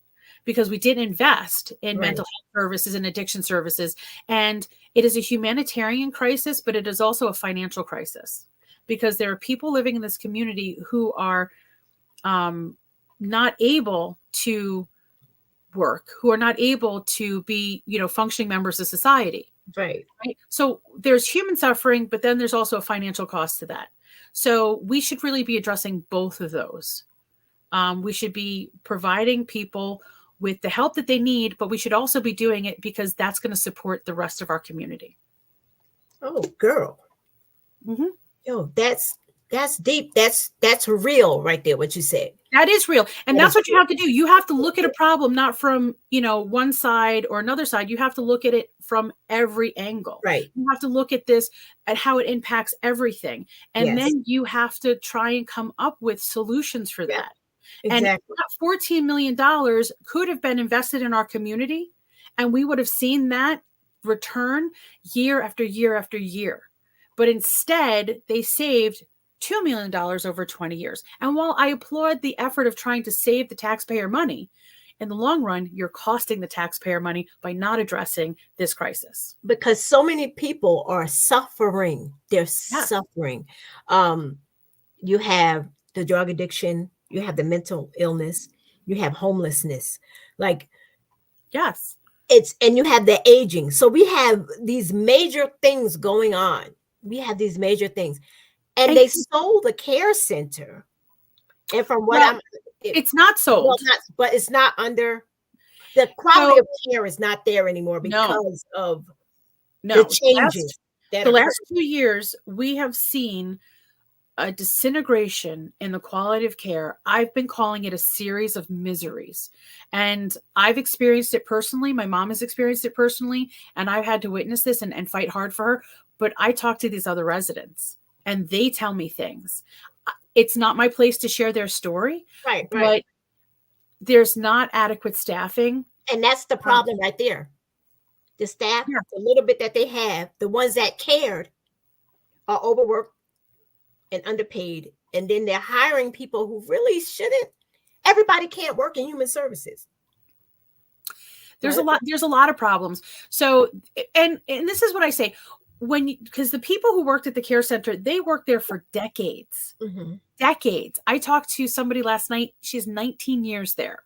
because we didn't invest in mental health services and addiction services. And it is a humanitarian crisis, but it is also a financial crisis because there are people living in this community who are not able to work, who are not able to be, functioning members of society. Right. So there's human suffering, but then there's also a financial cost to that. So we should really be addressing both of those. We should be providing people with the help that they need, but we should also be doing it because that's going to support the rest of our community. Oh, girl. Mm-hmm. Yo, that's deep. That's real right there, what you said. That is real. And that's what you have to do. You have to look at a problem, not from, one side or another side. You have to look at it from every angle. Right. You have to look at this, at how it impacts everything. And then you have to try and come up with solutions for that. Exactly. And that $14 million could have been invested in our community, and we would have seen that return year after year after year. But instead, they saved $2 million over 20 years. And while I applaud the effort of trying to save the taxpayer money, in the long run, you're costing the taxpayer money by not addressing this crisis. Because so many people are suffering. They're suffering. You have the drug addiction, you have the mental illness, you have homelessness. And you have the aging. So we have these major things going on. And they sold the care center. And from what it's not sold. But it's not under the quality of care is not there anymore because of the changes. The last 2 years, we have seen a disintegration in the quality of care. I've been calling it a series of miseries. And I've experienced it personally. My mom has experienced it personally. And I've had to witness this and fight hard for her. But I talk to these other residents and they tell me things. It's not my place to share their story. Right. But there's not adequate staffing. And that's the problem right there. The staff, the little bit that they have, the ones that cared are overworked and underpaid. And then they're hiring people who really shouldn't. Everybody can't work in human services. There's a lot of problems. So, and this is what I say, because the people who worked at the care center, they worked there for decades. Mm-hmm. Decades. I talked to somebody last night. She's 19 years there.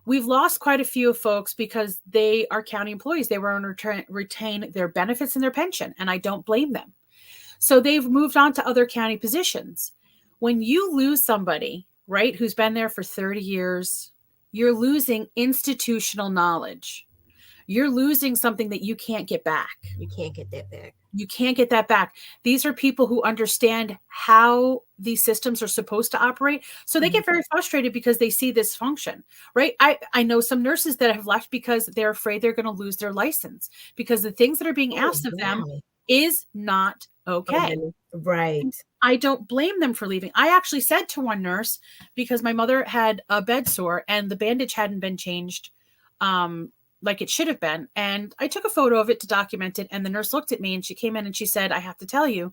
We've lost quite a few folks because they are county employees. They were on retain their benefits and their pension, and I don't blame them. So they've moved on to other county positions. When you lose somebody, right, who's been there for 30 years, you're losing institutional knowledge. You're losing something that you can't get back. You can't get that back. You can't get that back. These are people who understand how these systems are supposed to operate. So they get very frustrated because they see this function, right? I know some nurses that have left because they're afraid they're going to lose their license because the things that are being asked of them is not okay. Right. I don't blame them for leaving. I actually said to one nurse, because my mother had a bed sore and the bandage hadn't been changed like it should have been. And I took a photo of it to document it. And the nurse looked at me and she came in and she said, I have to tell you,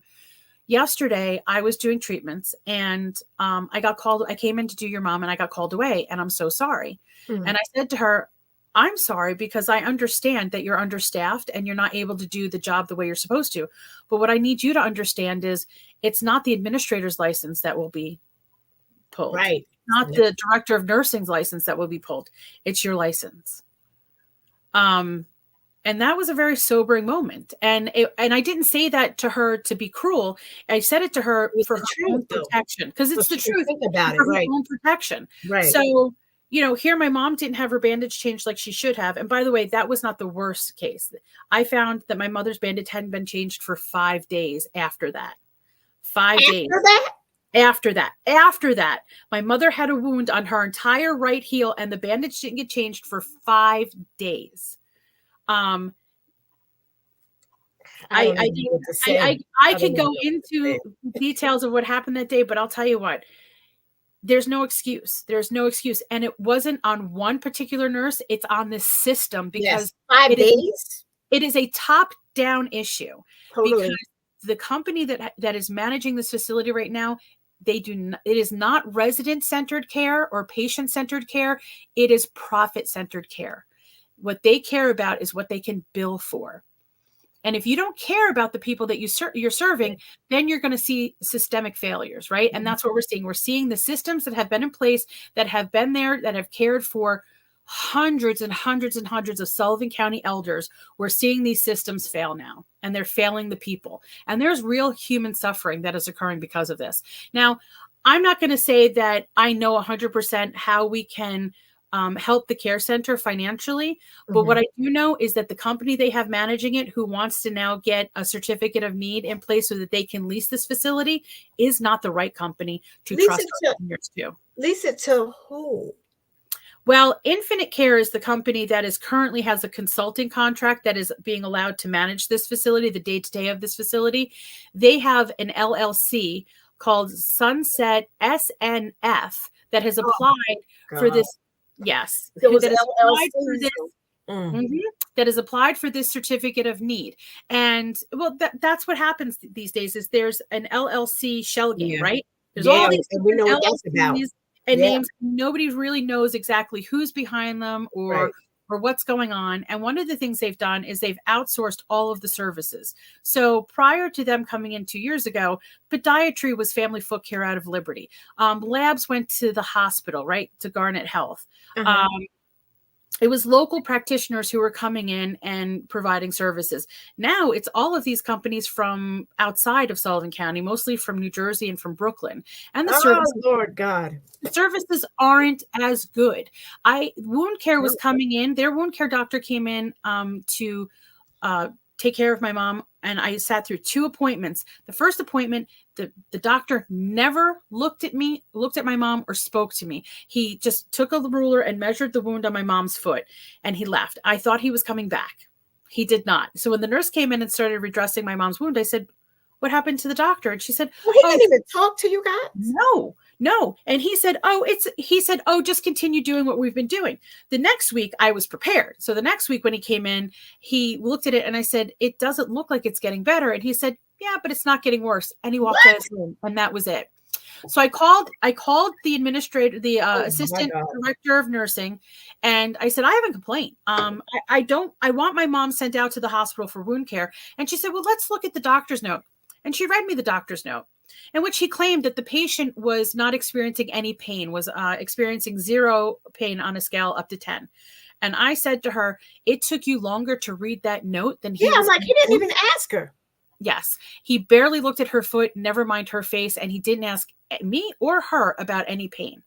yesterday I was doing treatments and I got called. I came in to do your mom and I got called away and I'm so sorry. And I said to her, I'm sorry because I understand that you're understaffed and you're not able to do the job the way you're supposed to. But what I need you to understand is it's not the administrator's license that will be pulled. Right. Not the director of nursing's license that will be pulled. It's your license. And that was a very sobering moment. And I didn't say that to her to be cruel. I said it to her for her own protection because it's the truth. Think about it, for her right? own protection. Right. So, here my mom didn't have her bandage changed like she should have. And by the way, that was not the worst case. I found that my mother's bandage hadn't been changed for 5 days after that. 5 days. After that, my mother had a wound on her entire right heel and the bandage didn't get changed for 5 days. I could go into details of what happened that day, but I'll tell you what, there's no excuse. There's no excuse. And it wasn't on one particular nurse. It's on this system because 5 days. It is a top-down issue. Totally. Because the company that is managing this facility right now, it is not resident-centered care or patient-centered care. It is profit-centered care. What they care about is what they can bill for. And if you don't care about the people that you're serving, then you're going to see systemic failures, right? And that's what we're seeing. We're seeing the systems that have been in place, that have been there, that have cared for hundreds and hundreds and hundreds of Sullivan County elders. We're seeing these systems fail now, and they're failing the people. And there's real human suffering that is occurring because of this. Now, I'm not going to say that I know 100% how we can help the care center financially. But what I do know is that the company they have managing it, who wants to now get a certificate of need in place so that they can lease this facility, is not the right company to trust our seniors to. Lease it to who? Well, Infinite Care is the company that currently has a consulting contract that is being allowed to manage this facility, the day-to-day of this facility. They have an LLC called Sunset SNF that has applied for this. Yes. That is applied for this certificate of need. And well, that's what happens these days is there's an LLC shell game, right? There's all these and we know what that's about. And names. Nobody really knows exactly who's behind them or what's going on. And one of the things they've done is they've outsourced all of the services. So prior to them coming in 2 years ago, podiatry was Family Foot Care out of Liberty. Labs went to the hospital, right, to Garnet Health. It was local practitioners who were coming in and providing services. Now it's all of these companies from outside of Sullivan County, mostly from New Jersey and from Brooklyn. And the services aren't as good. Wound care was coming in. Their wound care doctor came in to take care of my mom. And I sat through 2 appointments. The first appointment, the doctor never looked at me, looked at my mom, or spoke to me. He just took a ruler and measured the wound on my mom's foot, and he left. I thought he was coming back. He did not. So when the nurse came in and started redressing my mom's wound, I said, "What happened to the doctor?" And she said, "Well, he didn't even talk to you guys." No. And he said, just continue doing what we've been doing. The next week I was prepared. So the next week when he came in, he looked at it and I said, "It doesn't look like it's getting better." And he said, "Yeah, but it's not getting worse." And he walked out of the room, and that was it. So I called the administrator, the assistant director of nursing, and I said, "I have a complaint. I want my mom sent out to the hospital for wound care." And she said, "Well, let's look at the doctor's note." And she read me the doctor's note, in which he claimed that the patient was not experiencing any pain, was experiencing 0 pain on a scale up to 10. And I said to her, "It took you longer to read that note than he." Yeah, I'm like, he didn't even ask her. Yes. He barely looked at her foot, never mind her face, and he didn't ask me or her about any pain.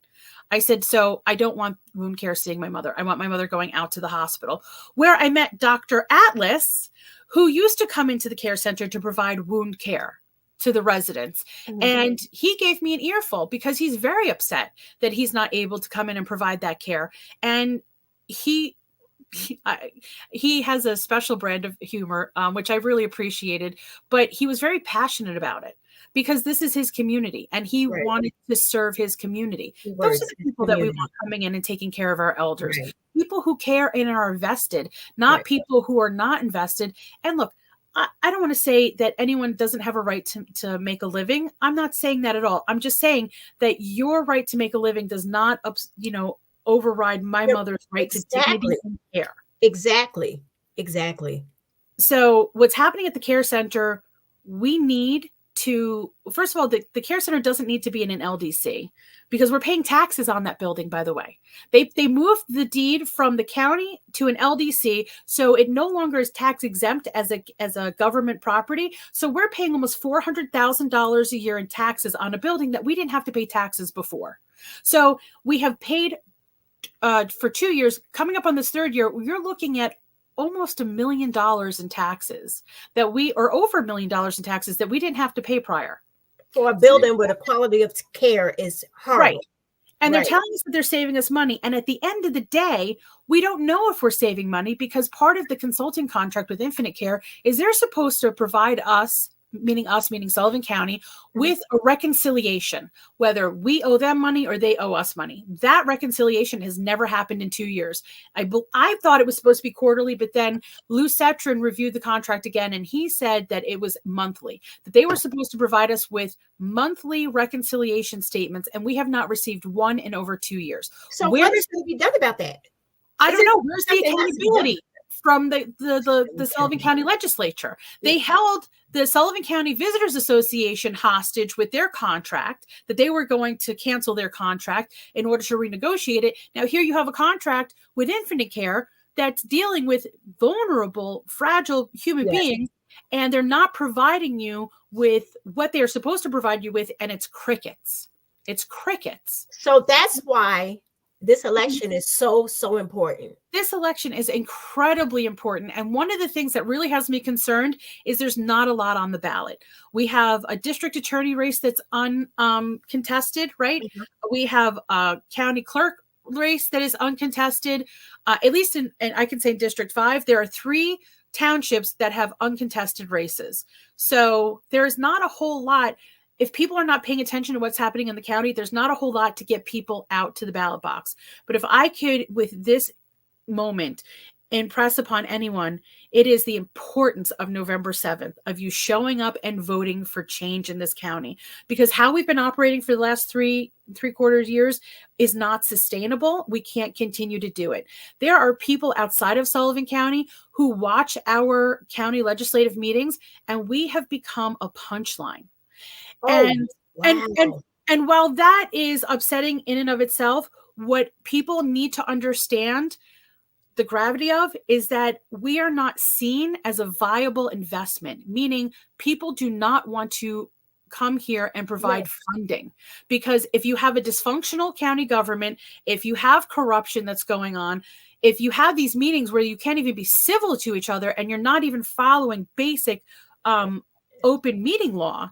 I said, so I don't want wound care seeing my mother. I want my mother going out to the hospital, where I met Dr. Atlas, who used to come into the care center to provide wound care to the residents. And he gave me an earful because he's very upset that he's not able to come in and provide that care. And he has a special brand of humor, which I really appreciated, but he was very passionate about it because this is his community and he wanted to serve his community. Those are the people that we want coming in and taking care of our elders, people who care and are invested, not people who are not invested. And look, I don't want to say that anyone doesn't have a right to make a living. I'm not saying that at all. I'm just saying that your right to make a living does not, override my mother's right to dignity and care. Exactly. So what's happening at the care center, we need to, first of all, the care center doesn't need to be in an LDC because we're paying taxes on that building, by the way. They moved the deed from the county to an LDC, so it no longer is tax exempt as a government property. So we're paying almost $400,000 a year in taxes on a building that we didn't have to pay taxes before. So we have paid for 2 years. Coming up on this third year, you're looking at almost $1 million in taxes or over $1 million in taxes that we didn't have to pay prior. For a building where the quality of care is horrible. Right. And they're telling us that they're saving us money. And at the end of the day, we don't know if we're saving money because part of the consulting contract with Infinite Care is they're supposed to provide us, meaning Sullivan County, with a reconciliation, whether we owe them money or they owe us money. That reconciliation has never happened in 2 years. I thought it was supposed to be quarterly, but then Lou Cetrin reviewed the contract again, and he said that it was monthly, that they were supposed to provide us with monthly reconciliation statements, and we have not received one in over 2 years. So what is going to be done about that? I don't know. Where's the accountability from the Sullivan County Legislature? They held the Sullivan County Visitors Association hostage with their contract, that they were going to cancel their contract in order to renegotiate it. Now here you have a contract with Infinite Care that's dealing with vulnerable, fragile human beings, and they're not providing you with what they're supposed to provide you with, and it's crickets. It's crickets. So that's why this election is so important. This election is incredibly important. And one of the things that really has me concerned is there's not a lot on the ballot. We have a district attorney race that's uncontested, right? We have a county clerk race that is uncontested. At least in I can say in District 5, there are 3 townships that have uncontested races. So there's not a whole lot. If people are not paying attention to what's happening in the county, there's not a whole lot to get people out to the ballot box. But if I could, with this moment, impress upon anyone, it is the importance of November 7th, of you showing up and voting for change in this county. Because how we've been operating for the last three-quarters years is not sustainable. We can't continue to do it. There are people outside of Sullivan County who watch our county legislative meetings, and we have become a punchline. And while that is upsetting in and of itself, what people need to understand the gravity of is that we are not seen as a viable investment, meaning people do not want to come here and provide funding. Because if you have a dysfunctional county government, if you have corruption that's going on, if you have these meetings where you can't even be civil to each other and you're not even following basic open meeting law,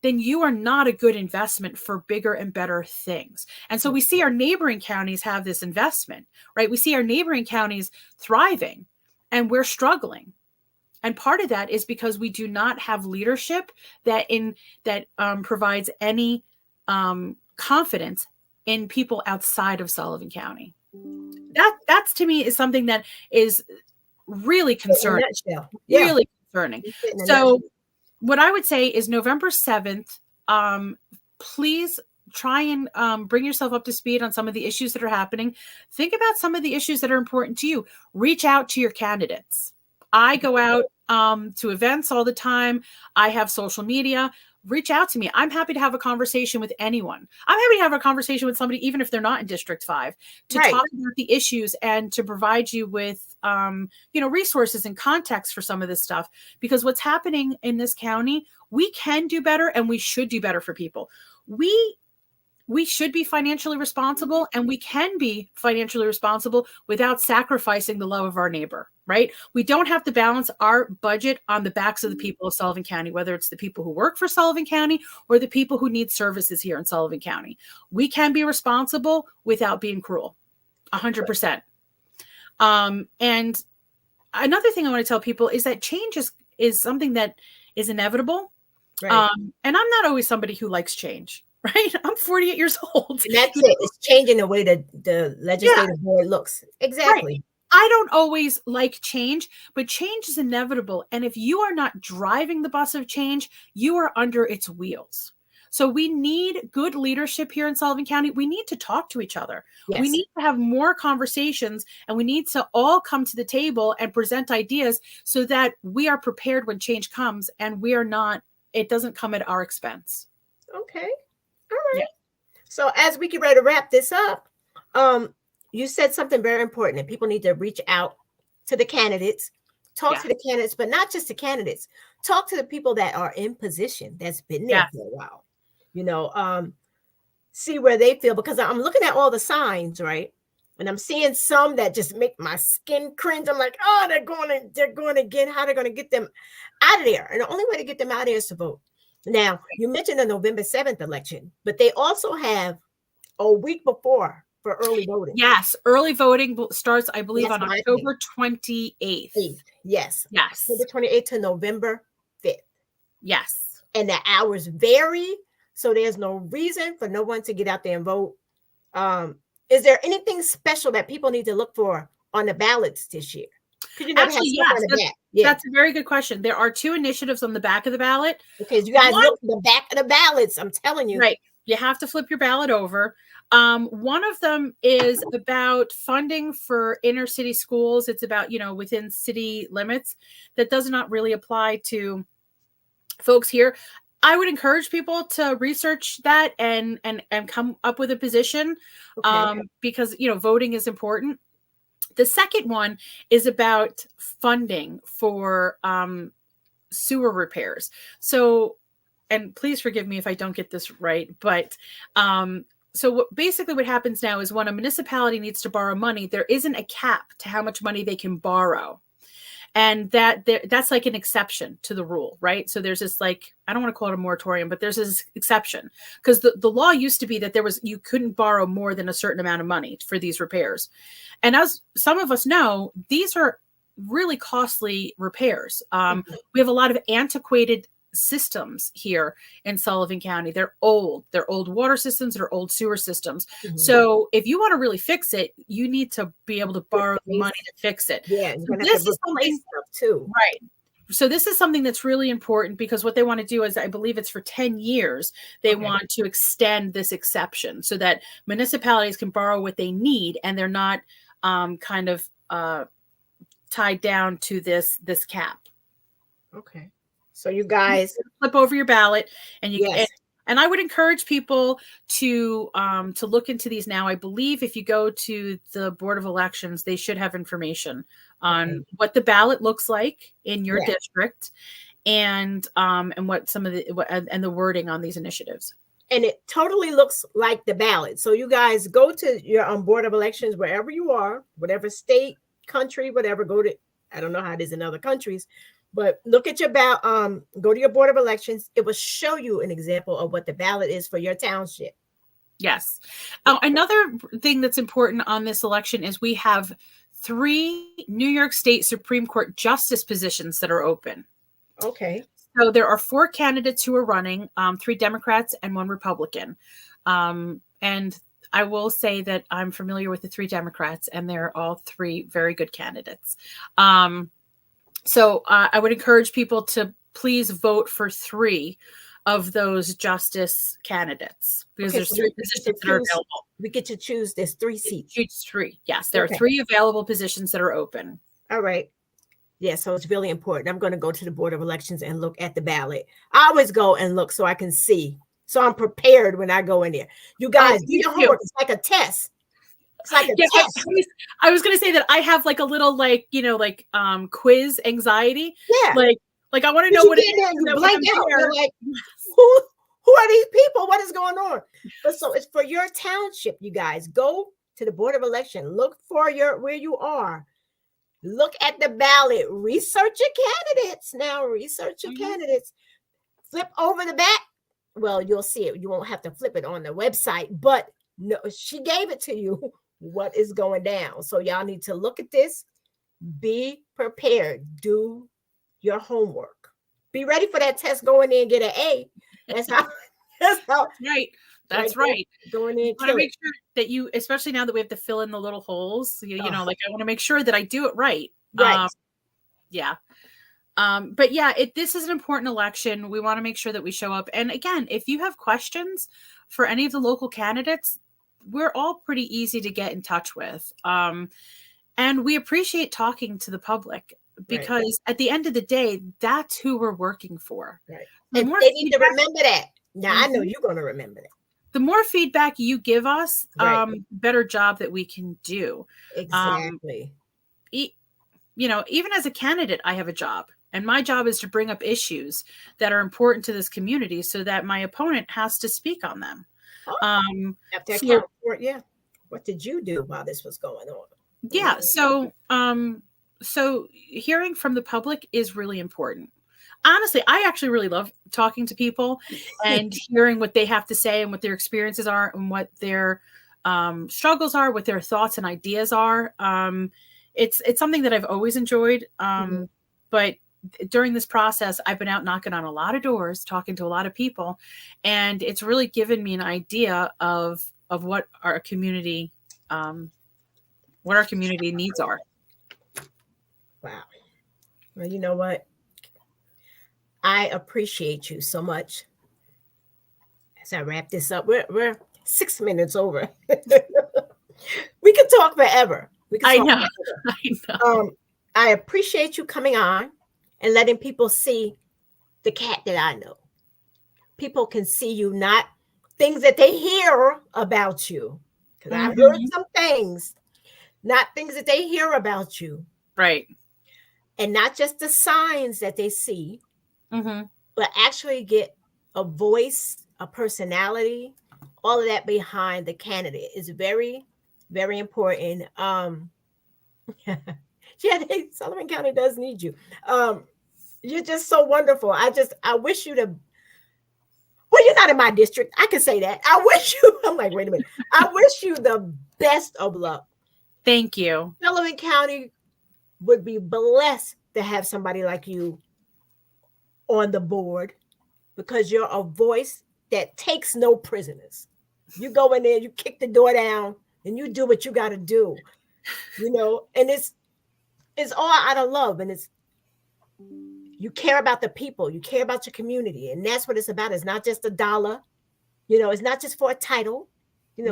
then you are not a good investment for bigger and better things. And so we see our neighboring counties have this investment, right? We see our neighboring counties thriving and we're struggling. And part of that is because we do not have leadership that provides any confidence in people outside of Sullivan County. That's to me is something that is really concerning. Really concerning. So what I would say is November 7th, please try and bring yourself up to speed on some of the issues that are happening. Think about some of the issues that are important to you. Reach out to your candidates. I go out to events all the time. I have social media. reach out to me. I'm happy to have a conversation with anyone. I'm happy to have a conversation with somebody, even if they're not in District 5, to Right. talk about the issues and to provide you with, resources and context for some of this stuff. Because what's happening in this county, we can do better and we should do better for people. We should be financially responsible, and we can be financially responsible without sacrificing the love of our neighbor, right? We don't have to balance our budget on the backs of the people of Sullivan County, whether it's the people who work for Sullivan County or the people who need services here in Sullivan County. We can be responsible without being cruel, 100%. And another thing I want to tell people is that change is something that is inevitable. Right. And I'm not always somebody who likes change. Right? I'm 48 years old. And that's it. It's changing the way that the legislative board looks. Exactly. Right. I don't always like change, but change is inevitable. And if you are not driving the bus of change, you are under its wheels. So we need good leadership here in Sullivan County. We need to talk to each other. Yes. We need to have more conversations, and we need to all come to the table and present ideas so that we are prepared when change comes, and it doesn't come at our expense. Okay. All right. Yeah. So as we get ready to wrap this up, you said something very important, that people need to reach out to the candidates, talk to the candidates, but not just the candidates. Talk to the people that are in position, that's been there for a while. See where they feel, because I'm looking at all the signs, right? And I'm seeing some that just make my skin cringe. I'm like, oh, they're going again. How they're going to get them out of there? And the only way to get them out of there is to vote. Now, you mentioned the November 7th election, but they also have a week before for early voting. Yes, early voting starts, I believe, That's on October 28th. Yes. Yes. October 28th to November 5th. Yes. And the hours vary, so there's no reason for no one to get out there and vote. Is there anything special that people need to look for on the ballots this year? Actually, yes. That's a very good question. There are 2 initiatives on the back of the ballot. Okay, you guys look at the back of the ballots. I'm telling you. Right. You have to flip your ballot over. One of them is about funding for inner city schools. It's about, within city limits. That does not really apply to folks here. I would encourage people to research that and come up with a position, because, voting is important. The second one is about funding for sewer repairs. So, and please forgive me if I don't get this right, but basically what happens now is when a municipality needs to borrow money, there isn't a cap to how much money they can borrow. And that's like an exception to the rule, right? So there's this, I don't want to call it a moratorium, but there's this exception, because the law used to be that you couldn't borrow more than a certain amount of money for these repairs. And as some of us know, these are really costly repairs. We have a lot of antiquated systems here in Sullivan County. They're old water systems, they're old sewer systems. Mm-hmm. So if you want to really fix it, you need to be able to borrow money to fix it. Yeah, so this is something too. Right. So this is something that's really important, because what they want to do is, I believe it's for 10 years, they want to extend this exception so that municipalities can borrow what they need, and they're not tied down to this cap. Okay. So you guys flip over your ballot, and and I would encourage people to look into these now. I believe if you go to the Board of Elections, they should have information on what the ballot looks like in your district, and what some of the wording on these initiatives. And it totally looks like the ballot. So you guys go to your Board of Elections wherever you are, whatever state, country, whatever. Go to, I don't know how it is in other countries. But look at your ballot, go to your Board of Elections. It will show you an example of what the ballot is for your township. Yes. Another thing that's important on this election is we have 3 New York State Supreme Court justice positions that are open. Okay. So there are 4 candidates who are running, 3 Democrats and 1 Republican. And I will say that I'm familiar with the 3 Democrats, and they're all 3 very good candidates. So I would encourage people to please vote for 3 of those justice candidates, because there's 3 positions that are available. We get to choose. There's 3 seats. Choose 3. Yes, there are 3 available positions that are open. All right. Yeah, so it's really important. I'm going to go to the Board of Elections and look at the ballot. I always go and look so I can see. So I'm prepared when I go in there. You guys, do me your too. homework. It's like a test. It's like a Yeah, test. I was gonna say that I have like a little quiz anxiety. Yeah. Like I want to know You what get it in there is. and you And then when blank I'm out. there- You're like, who are these people? What is going on? But so it's for your township, you guys. Go to the Board of Election. Look for where you are. Look at the ballot. Research your candidates. Now, research your candidates. Flip over the back. Well, you'll see it. You won't have to flip it on the website, but no, she gave it to you. What is going down? So y'all need to look at this. Be prepared. Do your homework. Be ready for that test. Go in there and get an A. That's how. Right. That's right. Go in there and I want to kill make it. sure that you, especially now that we have to fill in the little holes, I want to make sure that I do it right. Right. Yeah. But yeah, this is an important election. We want to make sure that we show up. And again, if you have questions for any of the local candidates, we're all pretty easy to get in touch with. And we appreciate talking to the public because at the end of the day, that's who we're working for. Right. The And more they need to remember that. Now, I know Mhm. you're going to remember that. The more feedback you give us, Right. better job that we can do. Exactly. Even as a candidate, I have a job. And my job is to bring up issues that are important to this community so that my opponent has to speak on them. Have to account for it. Yeah. What did you do while this was going on? Yeah. So hearing from the public is really important. Honestly, I actually really love talking to people and hearing what they have to say and what their experiences are and what their struggles are, what their thoughts and ideas are. It's something that I've always enjoyed. But during this process, I've been out knocking on a lot of doors, talking to a lot of people, and it's really given me an idea of what our community needs are. Wow. Well, you know what? I appreciate you so much. As I wrap this up, we're 6 minutes over. We can talk forever. I know. I appreciate you coming on and letting people see the cat that I know. People can see you, not things that they hear about you. Because I've heard some things, not things that they hear about you. Right. And not just the signs that they see, but actually get a voice, a personality, all of that behind the candidate is very, very important. Sullivan County does need you. You're just so wonderful. I wish you to. Well, you're not in my district. I can say that. I wish you. I'm like, wait a minute. I wish you the best of luck. Thank you. Sullivan County would be blessed to have somebody like you on the board because you're a voice that takes no prisoners. You go in there, you kick the door down, and you do what you got to do. And it's all out of love, and you care about the people, you care about your community, and that's what it's about. It's not just a dollar, it's not just for a title.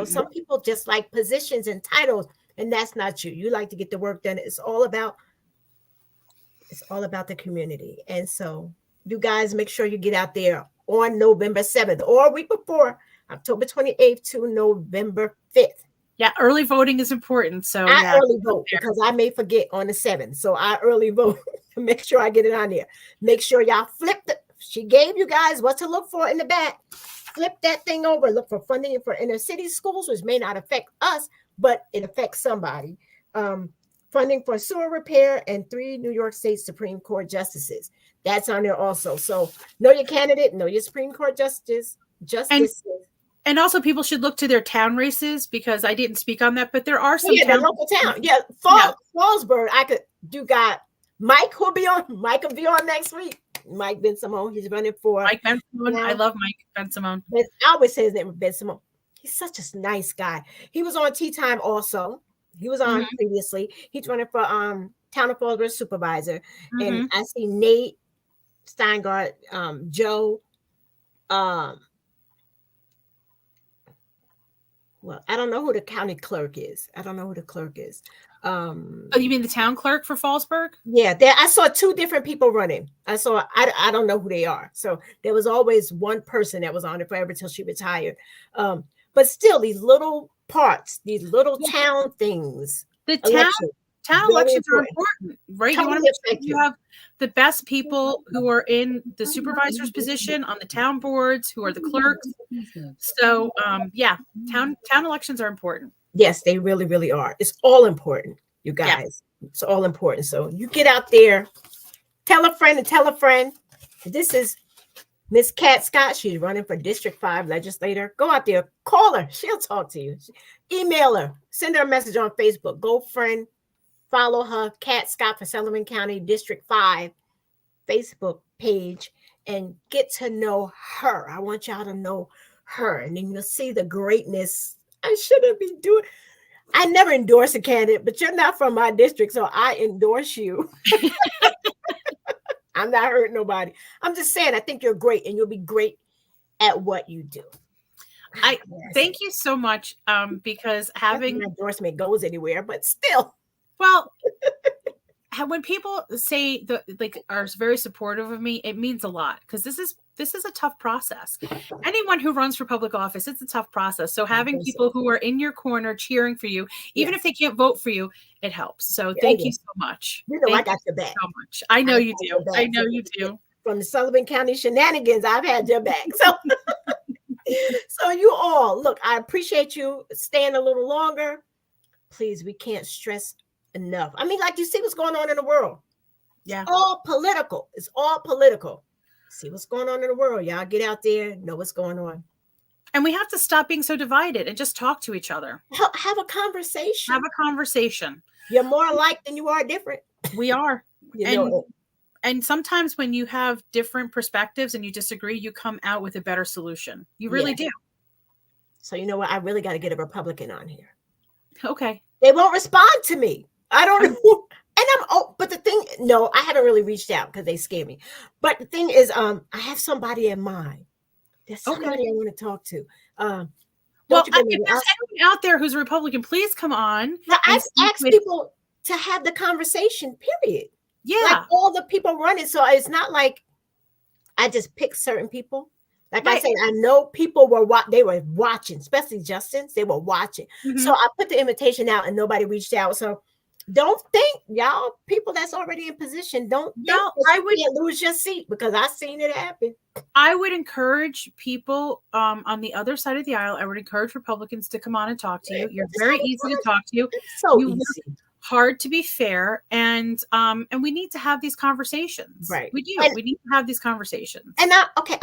Some people just like positions and titles, and that's not you. You like to get the work done. It's all about the community. And so you guys make sure you get out there on November 7th or a week before, October 28th to November 5th. Yeah, early voting is important. So I early vote because I may forget on the 7th. So I early vote to make sure I get it on there. Make sure y'all flip it. She gave you guys what to look for in the back. Flip that thing over. Look for funding for inner city schools, which may not affect us, but it affects somebody. Funding for sewer repair and 3 New York State Supreme Court justices. That's on there also. So know your candidate, know your Supreme Court justices. And also people should look to their town races because I didn't speak on that, but there are some the local town. Yeah, Fallsburg. Mike will be on next week. Mike Ben Simone. He's running for Mike Ben Simone. I love Mike Ben Simone. I always say his name Ben Simone. He's such a nice guy. He was on Tea Time also. He was on previously. He's running for Town of Fallsburg supervisor. And I see Nate Steingart, Joe, Well, I don't know who the county clerk is. I don't know who the clerk is. Oh, you mean the town clerk for Fallsburg? Yeah, I saw two different people running. I don't know who they are. So there was always one person that was on it forever till she retired. But still, these little parts, these little town things. The Election, town very elections are important. important, right? You want Totally to make sure effective. you have the best people who are in the supervisor's position on the town boards, who are the clerks. So, yeah, town elections are important. Yes, they really, really are. It's all important, you guys. Yeah. It's all important. So you get out there, tell a friend and tell a friend. This is Miss Kat Scott. She's running for District 5 legislator. Go out there, call her. She'll talk to you. Email her, send her a message on Facebook. Go friend, follow her, Kat Scott for Sullivan County District 5 Facebook page, and get to know her. I want y'all to know her, and then you'll see the greatness. I shouldn't be doing. I never endorse a candidate, but you're not from my district, so I endorse you. I'm not hurting nobody. I'm just saying I think you're great, and you'll be great at what you do. Thank you so much. Because having endorsement goes anywhere, but still. Well, when people say are very supportive of me, it means a lot, because this is a tough process. Anyone who runs for public office, it's a tough process. So having people who are in your corner cheering for you, even if they can't vote for you, it helps. So thank you so much. You know, I got your back. So much. I know you do. I know you do. From the Sullivan County shenanigans, I've had your back. So, so you all, look, I appreciate you staying a little longer. Please, we can't stress enough. I mean, like, you see what's going on in the world. Yeah. It's all political. It's all political. See what's going on in the world. Y'all get out there, know what's going on. And we have to stop being so divided and just talk to each other. Have a conversation. Have a conversation. You're more alike than you are different. We are. You and sometimes when you have different perspectives and you disagree, you come out with a better solution. You really do. So you know what? I really got to get a Republican on here. Okay. They won't respond to me. I don't know. And but the thing, no, I haven't really reached out because they scare me. But the thing is, I have somebody in mind. There's somebody I want to talk to. Well, if there's anyone out there who's a Republican, please come on. Now, I've asked people to have the conversation, period. Yeah. Like all the people running. So it's not like I just pick certain people. Like I said, I know people were watching, especially Justin's. They were watching. Mm-hmm. So I put the invitation out and nobody reached out. So don't think, y'all, people that's already in position, don't think I would lose your seat, because I've seen it happen. I would encourage people on the other side of the aisle. I would encourage Republicans to come on and talk to you. You're very easy to talk to. It's so easy. Hard to be fair, and we need to have these conversations. Right. We do. We need to have these conversations. And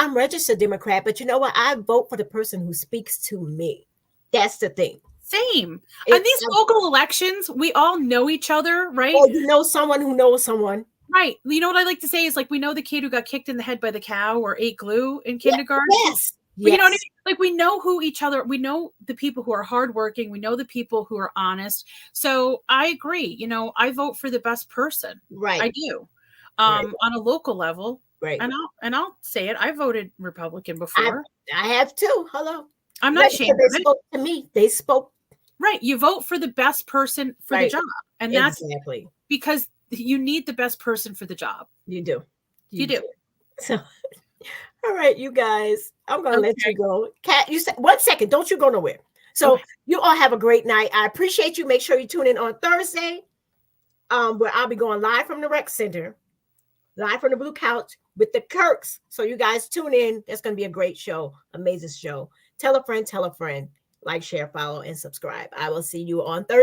I'm registered Democrat, but you know what? I vote for the person who speaks to me. That's the thing. Same. And these local elections, we all know each other, right? Or you know someone who knows someone. Right. You know what I like to say is, like, we know the kid who got kicked in the head by the cow or ate glue in kindergarten. Yes. You know what I mean? Like, we know who each other, we know the people who are hardworking, we know the people who are honest. So I agree. You know, I vote for the best person. Right. I do. On a local level. Right. And I'll say it. I voted Republican before. I have too. Hello. I'm not ashamed. They spoke to me. They spoke. Right. You vote for the best person for the job. And that's exactly because you need the best person for the job. You do. You do. So, all right, you guys, I'm going to let you go. Kat, you said 1 second. Don't you go nowhere. So you all have a great night. I appreciate you. Make sure you tune in on Thursday, where I'll be going live from the rec center, live from the blue couch with the Kirks. So you guys tune in. That's going to be a great show. Amazing show. Tell a friend, like, share, follow, and subscribe. I will see you on Thursday.